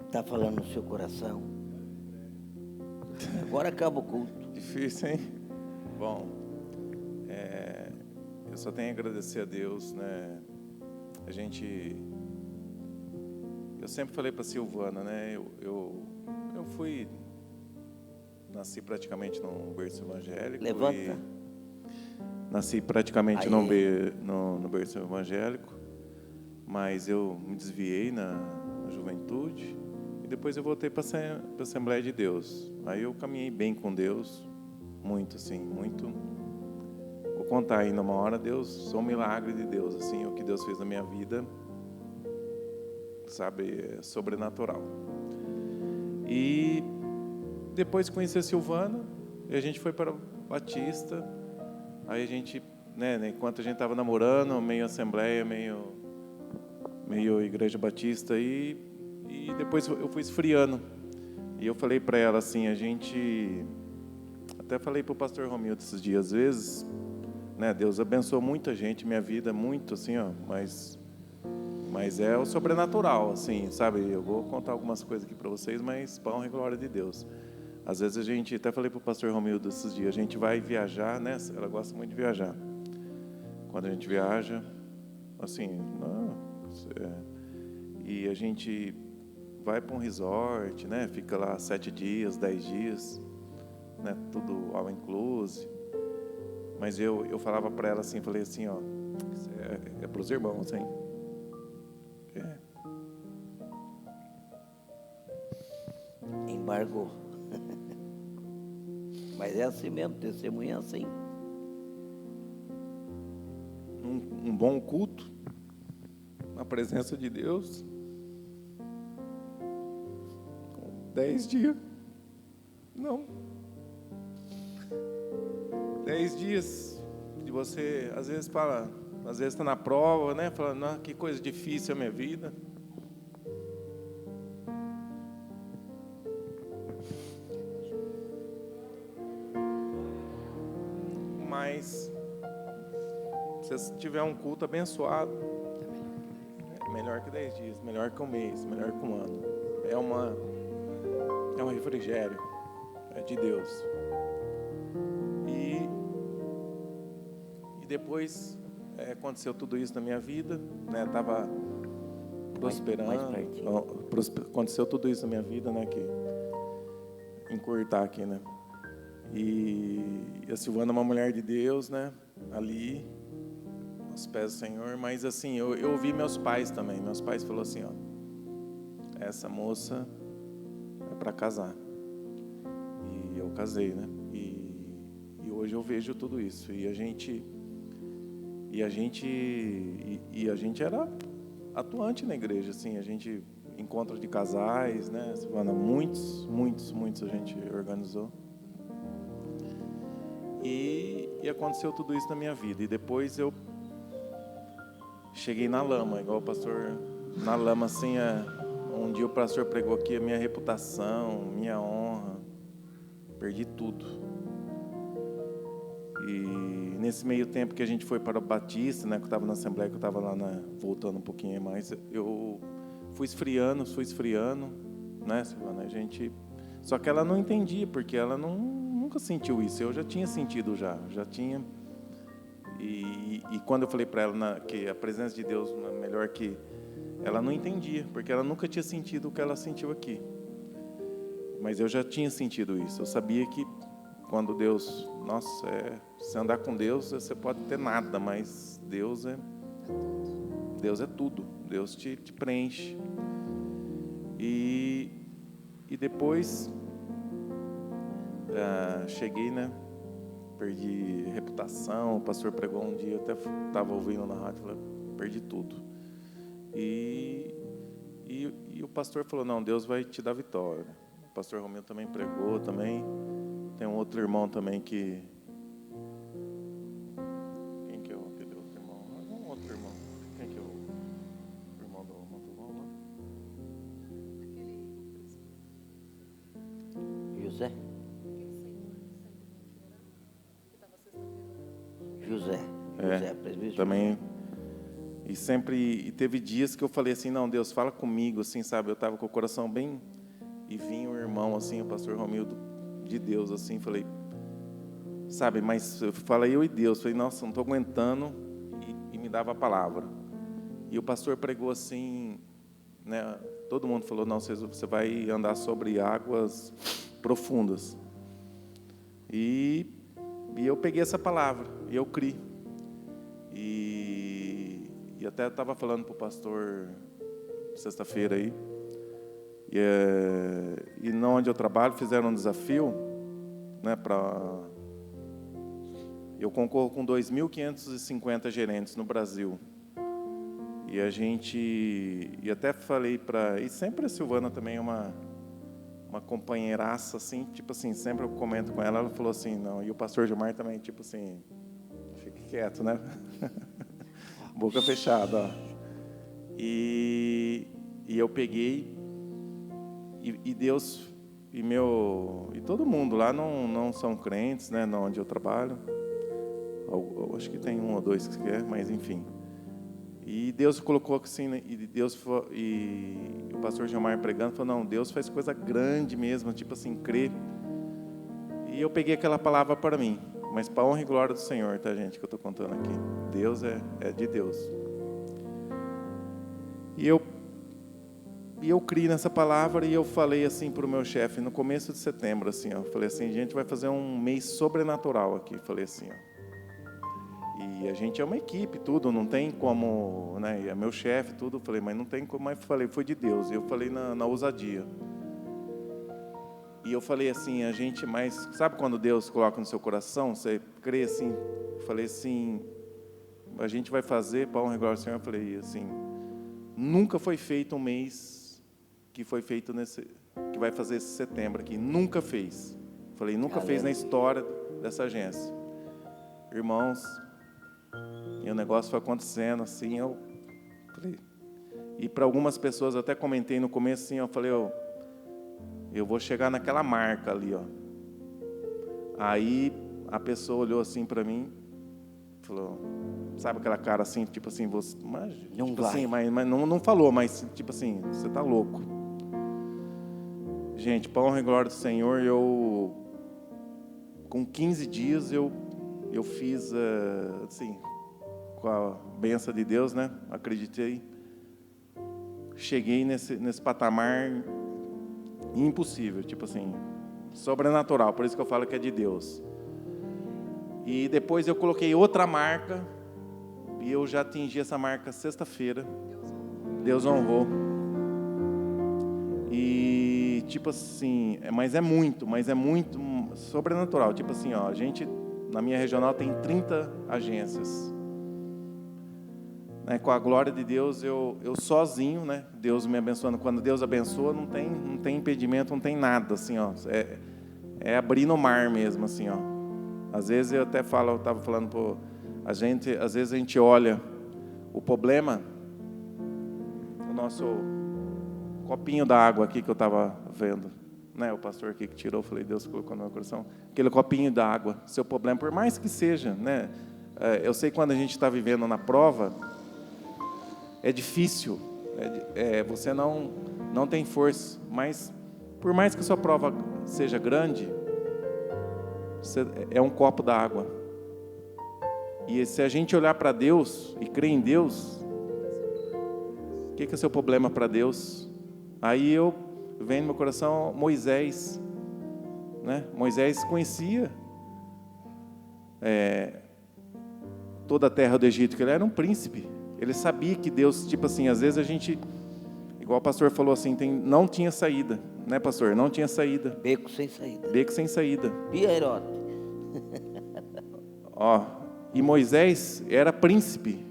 está falando no seu coração. Agora acaba o culto. Difícil, hein? Bom, eu só tenho a agradecer a Deus, né? Eu sempre falei para a Silvana, né? Eu nasci praticamente num berço evangélico. Levanta. Nasci praticamente no berço evangélico, mas eu me desviei na juventude e depois eu voltei para a Assembleia de Deus. Aí eu caminhei bem com Deus, muito assim, muito. Vou contar ainda uma hora, sou um milagre de Deus, assim, o que Deus fez na minha vida, sabe, é sobrenatural. E depois conheci a Silvana, e a gente foi para Batista. Aí a gente, né, enquanto a gente estava namorando, meio Assembleia, meio Igreja Batista, e depois eu fui esfriando. E eu falei para ela assim, até falei para o pastor Romildo esses dias, às vezes, né? Deus abençoou muita gente, minha vida, muito assim, ó, mas é o sobrenatural, assim, sabe? Eu vou contar algumas coisas aqui para vocês, mas para a honra e glória de Deus. Às vezes a gente, até falei para o pastor Romildo esses dias, a gente vai viajar, né? Ela gosta muito de viajar. Quando a gente viaja, assim, e a gente vai para um resort, né? Fica lá 7 dias, 10 dias, né? Tudo all inclusive. Mas eu falava para ela assim, falei assim, ó, é para os irmãos, hein? Embargou. Mas é assim mesmo, testemunha é assim. Um bom culto, na presença de Deus, 10 dias, não, 10 dias, de você, às vezes fala, às vezes está na prova, né, fala, que coisa difícil a minha vida, mas se você tiver um culto abençoado, é melhor que 10 dias, melhor que um mês, melhor que um ano. É um refrigério, é de Deus. E depois aconteceu tudo isso na minha vida, né? Estava prosperando. Aconteceu tudo isso na minha vida, né? Que encurtar aqui, né? E a Silvana é uma mulher de Deus, né? Ali, aos pés do Senhor. Mas assim, eu ouvi meus pais também. Meus pais falaram assim, ó, essa moça é para casar. E eu casei, né? E hoje eu vejo tudo isso. E a gente era atuante na igreja, assim. A gente encontro de casais, né? Silvana, muitos a gente organizou. E aconteceu tudo isso na minha vida. E depois eu cheguei na lama, igual o pastor, na lama, assim, um dia o pastor pregou aqui, a minha reputação, minha honra, perdi tudo. E nesse meio tempo que a gente foi para o Batista, né, que eu estava na Assembleia, que eu estava lá, voltando um pouquinho mais, eu fui esfriando, né, Silvana, só que ela não entendia, porque ela nunca sentiu isso, eu já tinha sentido já tinha. E quando eu falei para ela que a presença de Deus é melhor, que ela não entendia, porque ela nunca tinha sentido o que ela sentiu aqui. Mas eu já tinha sentido isso. Eu sabia que quando Deus, se andar com Deus, você pode ter nada, mas Deus é tudo. Deus te preenche. E depois cheguei, né? Perdi reputação. O pastor pregou um dia, eu até estava ouvindo na rádio, falei, perdi tudo. E o pastor falou, não, Deus vai te dar vitória. O pastor Romildo também pregou, também. Tem um outro irmão também que... Quem que é aquele outro irmão? Um outro irmão. Quem que é o irmão do Montolão lá? José. José, presbítero. Também. E teve dias que eu falei assim, não, Deus, fala comigo, assim, sabe? Eu estava com o coração bem... E vinha um irmão, assim, o pastor Romildo, de Deus, assim, falei... Sabe, mas eu falei, eu e Deus, falei, nossa, não estou aguentando, e me dava a palavra. E o pastor pregou assim, né? Todo mundo falou, não, você vai andar sobre águas profundas. E eu peguei essa palavra, e eu criei. E até estava falando para o pastor sexta-feira aí, e onde eu trabalho fizeram um desafio, né, eu concorro com 2.550 gerentes no Brasil. E até falei e sempre a Silvana também é uma companheiraça, assim, tipo assim, sempre eu comento com ela falou assim, não, e o pastor Gilmar também, tipo assim, fique quieto, né? Boca fechada, ó. E eu peguei, e Deus, e todo mundo lá não são crentes, né, onde eu trabalho, Eu acho que tem 1 ou 2 que quer, mas enfim. E Deus colocou assim, né, e o pastor Gilmar pregando, falou, não, Deus faz coisa grande mesmo, tipo assim, crê. E eu peguei aquela palavra para mim, mas para honra e glória do Senhor, tá, gente, que eu estou contando aqui. Deus é de Deus. E eu criei nessa palavra e eu falei assim para o meu chefe, no começo de setembro, assim, ó, falei assim, a gente vai fazer um mês sobrenatural aqui, falei assim, ó. E a gente é uma equipe, tudo, não tem como, né, e é meu chefe, tudo, falei, mas não tem como, mas falei, foi de Deus, e eu falei na ousadia. E eu falei assim, a gente, mas sabe quando Deus coloca no seu coração, você crê assim, falei assim, a gente vai fazer, para honra e glória do Senhor, eu falei assim, nunca foi feito um mês que foi feito que vai fazer esse setembro aqui, nunca fez. Falei, nunca fez na história dessa agência. Irmãos, e o negócio foi acontecendo assim, eu falei, e para algumas pessoas eu até comentei no começo assim, eu falei, eu vou chegar naquela marca ali, ó. Aí a pessoa olhou assim para mim, falou, sabe aquela cara assim, tipo assim, você, mas, não tipo vai. assim, mas não falou, mas tipo assim, você tá louco. Gente, para honra e glória do Senhor, com 15 dias eu fiz assim, com a bênção de Deus, né? Acreditei. Cheguei nesse patamar impossível, tipo assim, sobrenatural, por isso que eu falo que é de Deus. E depois eu coloquei outra marca, e eu já atingi essa marca sexta-feira. Deus honrou. E tipo assim, mas é muito sobrenatural. Tipo assim, ó, a gente, na minha regional, tem 30 agências. Né, com a glória de Deus, eu sozinho, né? Deus me abençoando. Quando Deus abençoa, não tem impedimento, não tem nada, assim, ó. É abrir no mar mesmo, assim, ó. Às vezes eu até falo, eu estava falando pô, às vezes a gente olha o problema, o nosso copinho da água aqui que eu estava vendo, né? O pastor aqui que tirou, eu falei, Deus colocou no meu coração, aquele copinho da água, seu problema, por mais que seja, né? Eu sei que quando a gente está vivendo na prova, é difícil, você não tem força, mas por mais que a sua prova seja grande, é um copo d'água. E se a gente olhar para Deus e crer em Deus, o que é seu problema para Deus? Aí vem no meu coração Moisés, né? Moisés conhecia toda a terra do Egito, que ele era um príncipe. Ele sabia que Deus, tipo assim, às vezes a gente, igual o pastor falou assim, não tinha saída, né, pastor? Não tinha saída. Beco sem saída. Beco sem saída. Pierote. Ó, e Moisés era príncipe.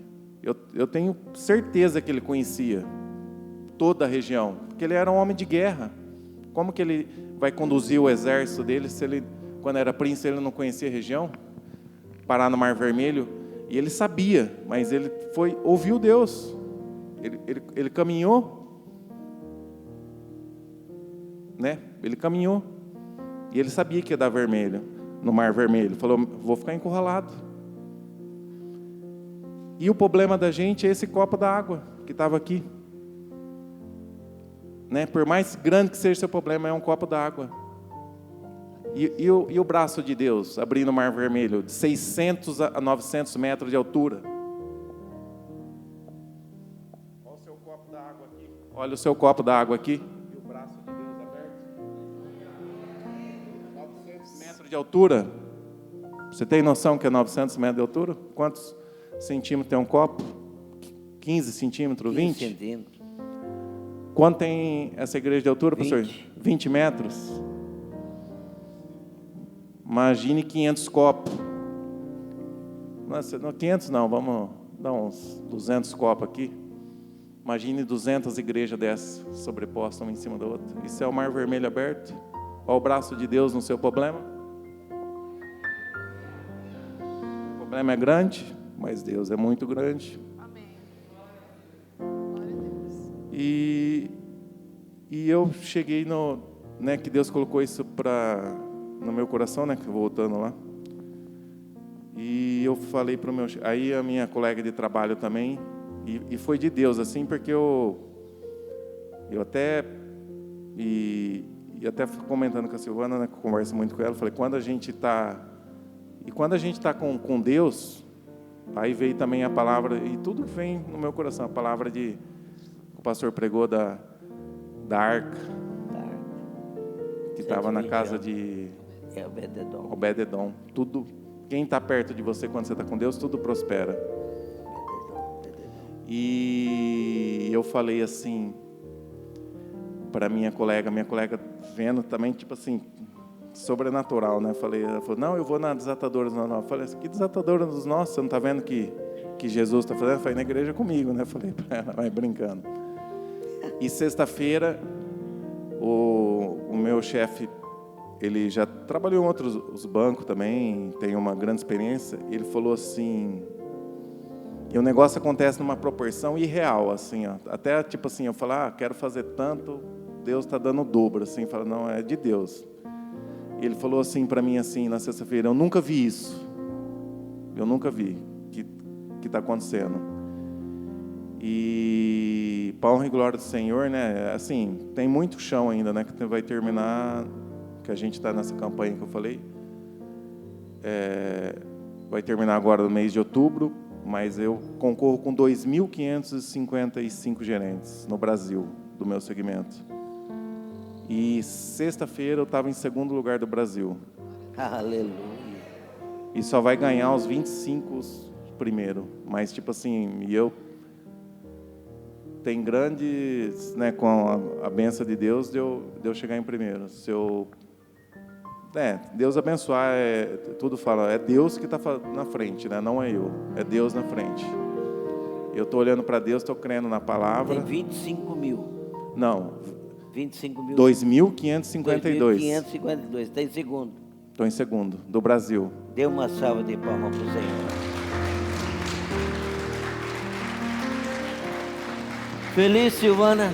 Eu tenho certeza que ele conhecia toda a região, porque ele era um homem de guerra. Como que ele vai conduzir o exército dele se ele, quando era príncipe, ele não conhecia a região? Parar no Mar Vermelho. E ele sabia, mas ele ouviu Deus. Ele caminhou, né? Ele caminhou. E ele sabia que ia dar vermelho, no Mar Vermelho. Falou, vou ficar encurralado. E o problema da gente é esse copo d'água que estava aqui. Né? Por mais grande que seja o seu problema, é um copo d'água. E o braço de Deus abrindo o Mar Vermelho, de 600 a 900 metros de altura. Olha o seu copo d'água aqui. Olha o seu copo d'água aqui. E o braço de Deus aberto. 900 metros de altura. Você tem noção que é 900 metros de altura? Quantos centímetros tem um copo? 15 centímetros, 20? 15 centímetros. Quanto tem essa igreja de altura, pastor? 20 metros. Imagine 500 copos. Não, 500 não, vamos dar uns 200 copos aqui. Imagine 200 igrejas dessas sobrepostas uma em cima da outra. Isso é o Mar Vermelho aberto. Olha o braço de Deus no seu problema. O problema é grande, mas Deus é muito grande. Amém. Glória a Deus. E eu cheguei que Deus colocou isso no meu coração, né? Voltando lá. E eu falei para o meu... Aí a minha colega de trabalho também, e foi de Deus, assim, porque eu até... E até comentando com a Silvana, né, que eu converso muito com ela, falei, quando a gente está com Deus, aí veio também a palavra, e tudo vem no meu coração, a palavra que o pastor pregou da arca, que estava na casa de Obed-edom. Tudo, quem está perto de você quando você está com Deus, tudo prospera. E eu falei assim para minha colega vendo também, tipo assim, sobrenatural, né? Ela falou, não, eu vou na desatadora dos nossos. Eu falei, que desatadora dos nossos? Você não está vendo que Jesus está fazendo? Eu falei, na igreja comigo, né? Falei para ela, vai brincando. E sexta-feira, o meu chefe, ele já trabalhou em outros os bancos também, tem uma grande experiência. Ele falou assim, e o negócio acontece numa proporção irreal, assim, ó. Até tipo assim, eu falo, quero fazer tanto, Deus está dando o dobro, assim, fala, não, é de Deus. E ele falou assim para mim, assim, na sexta-feira, eu nunca vi isso. Eu nunca vi que está acontecendo. E para honra e glória do Senhor, né? Assim, tem muito chão ainda, né? Que vai terminar, que a gente está nessa campanha que eu falei. Vai terminar agora no mês de outubro, mas eu concorro com 2.555 gerentes no Brasil, do meu segmento. E sexta-feira eu estava em segundo lugar do Brasil. Aleluia. E só vai ganhar os 25 primeiro. Mas, tipo assim, tem grandes, né, com a bênção de Deus, de eu chegar em primeiro. Deus abençoar, tudo fala, é Deus que está na frente, né? Não é eu, é Deus na frente. Eu estou olhando para Deus, estou crendo na palavra. Tem 25 mil. Não. 25 mil. 2.552. 2.552. Está em segundo. Estou em segundo, do Brasil. Dê uma salva de palmas para o Senhor. Feliz, Silvana?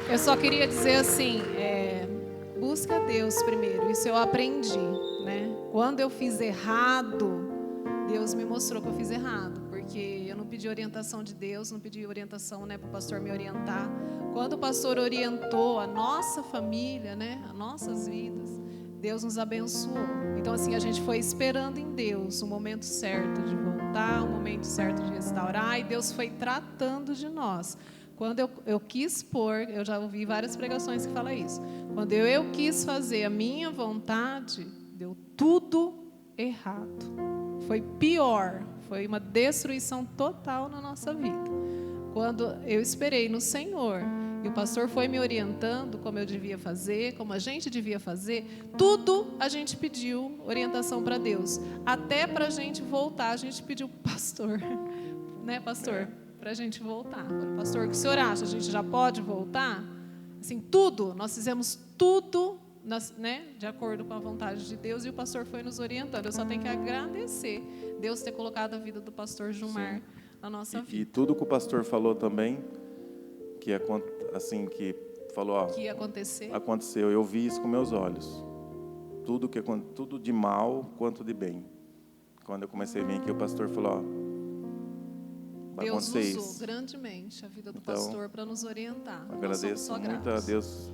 Eu só queria dizer assim, busca Deus primeiro. Isso eu aprendi, né? Quando eu fiz errado, Deus me mostrou que eu fiz errado, porque eu não pedi orientação de Deus, não pedi orientação, né, para o pastor me orientar. Quando o pastor orientou a nossa família, né, as nossas vidas, Deus nos abençoou. Então, assim, a gente foi esperando em Deus o momento certo de voltar, o momento certo de restaurar, e Deus foi tratando de nós. Quando eu quis eu já ouvi várias pregações que falam isso. Quando eu quis fazer a minha vontade, deu tudo errado. Foi pior, foi uma destruição total na nossa vida. Quando eu esperei no Senhor, e o pastor foi me orientando como eu devia fazer, como a gente devia fazer, tudo a gente pediu orientação para Deus. Até para a gente voltar, a gente pediu para o pastor, né, pastor? Para a gente voltar. Pastor, o que o senhor acha? A gente já pode voltar? Assim, tudo, nós fizemos tudo, né, de acordo com a vontade de Deus, e o pastor foi nos orientando. Eu só tenho que agradecer Deus ter colocado a vida do pastor Gilmar na nossa vida. E tudo que o pastor falou também, que falou, que ia acontecer? Aconteceu, eu vi isso com meus olhos. Tudo de mal quanto de bem. Quando eu comecei a vir aqui, o pastor falou, Deus usou grandemente a vida do pastor para nos orientar. Agradeço muito a Deus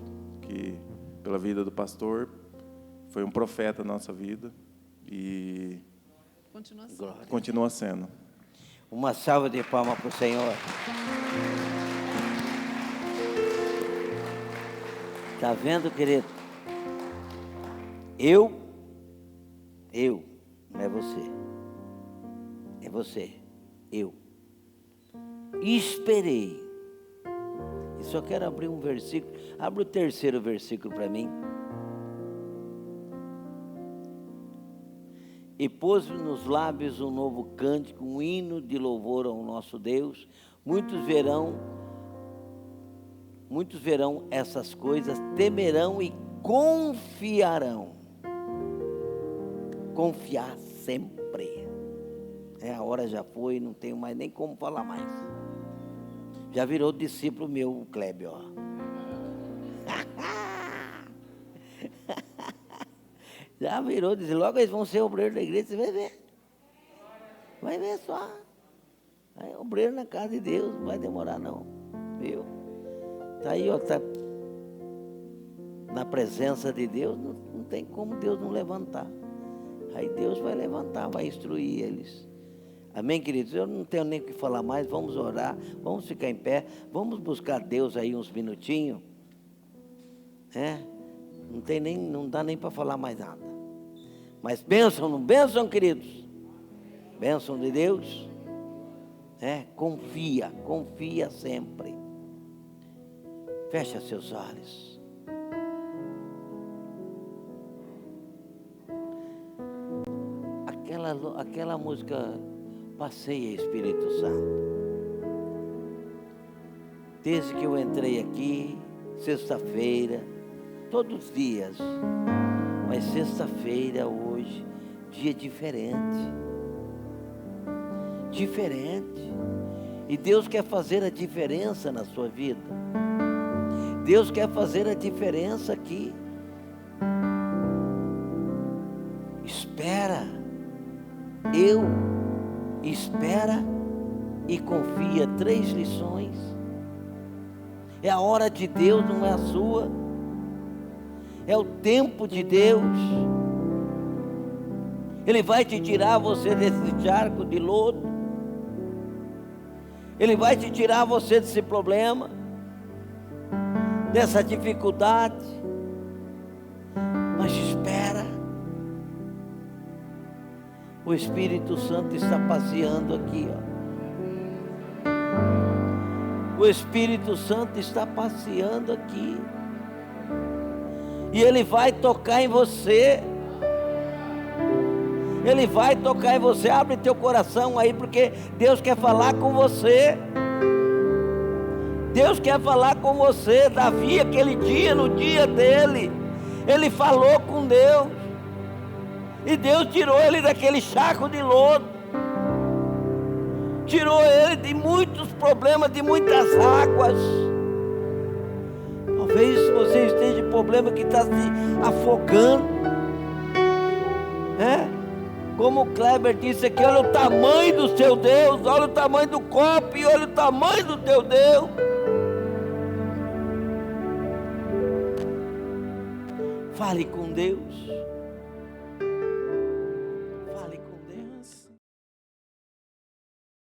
pela vida do pastor. Foi um profeta na nossa vida e continua sendo. Uma salva de palmas para o Senhor. Está vendo, querido? Eu, não é você. É você, eu. Esperei. E só quero abrir um versículo. Abre o terceiro versículo para mim. E pôs nos lábios um novo cântico, um hino de louvor ao nosso Deus. Muitos verão essas coisas, temerão e confiarão. Confiar sempre. A hora já foi, não tenho mais nem como falar mais. Já virou discípulo meu, o Kleber, ó. Já virou, diz, logo eles vão ser obreiros da igreja, você vai ver. Vai ver só. Aí, obreiro na casa de Deus, não vai demorar não. Viu? Está aí, ó, está na presença de Deus, não tem como Deus não levantar. Aí Deus vai levantar, vai instruir eles. Amém, queridos? Eu não tenho nem o que falar mais, vamos orar, vamos ficar em pé, vamos buscar Deus aí uns minutinhos. Não dá nem para falar mais nada. Mas bênção, não bênção, queridos? Bênção de Deus. Confia sempre. Fecha seus olhos. Aquela música, passeia, Espírito Santo. Desde que eu entrei aqui, sexta-feira, todos os dias, mas sexta-feira hoje, dia diferente. Diferente. E Deus quer fazer a diferença na sua vida. Deus quer fazer a diferença aqui. Espera. Espera e confia. 3 lições. É a hora de Deus, não é a sua. É o tempo de Deus. Ele vai te tirar você desse charco de lodo. Ele vai te tirar você desse problema, dessa dificuldade. Mas espera. O Espírito Santo está passeando aqui, ó. O Espírito Santo está passeando aqui. E Ele vai tocar em você. Ele vai tocar em você. Abre teu coração aí, porque Deus quer falar com você. Deus quer falar com você. Davi, aquele dia, no dia dele, ele falou com Deus. E Deus tirou ele daquele charco de lodo. Tirou ele de muitos problemas, de muitas águas. Talvez você esteja em problema que está se afogando. Como o Kleber disse aqui, olha o tamanho do seu Deus, olha o tamanho do copo e olha o tamanho do teu Deus. Fale com Deus.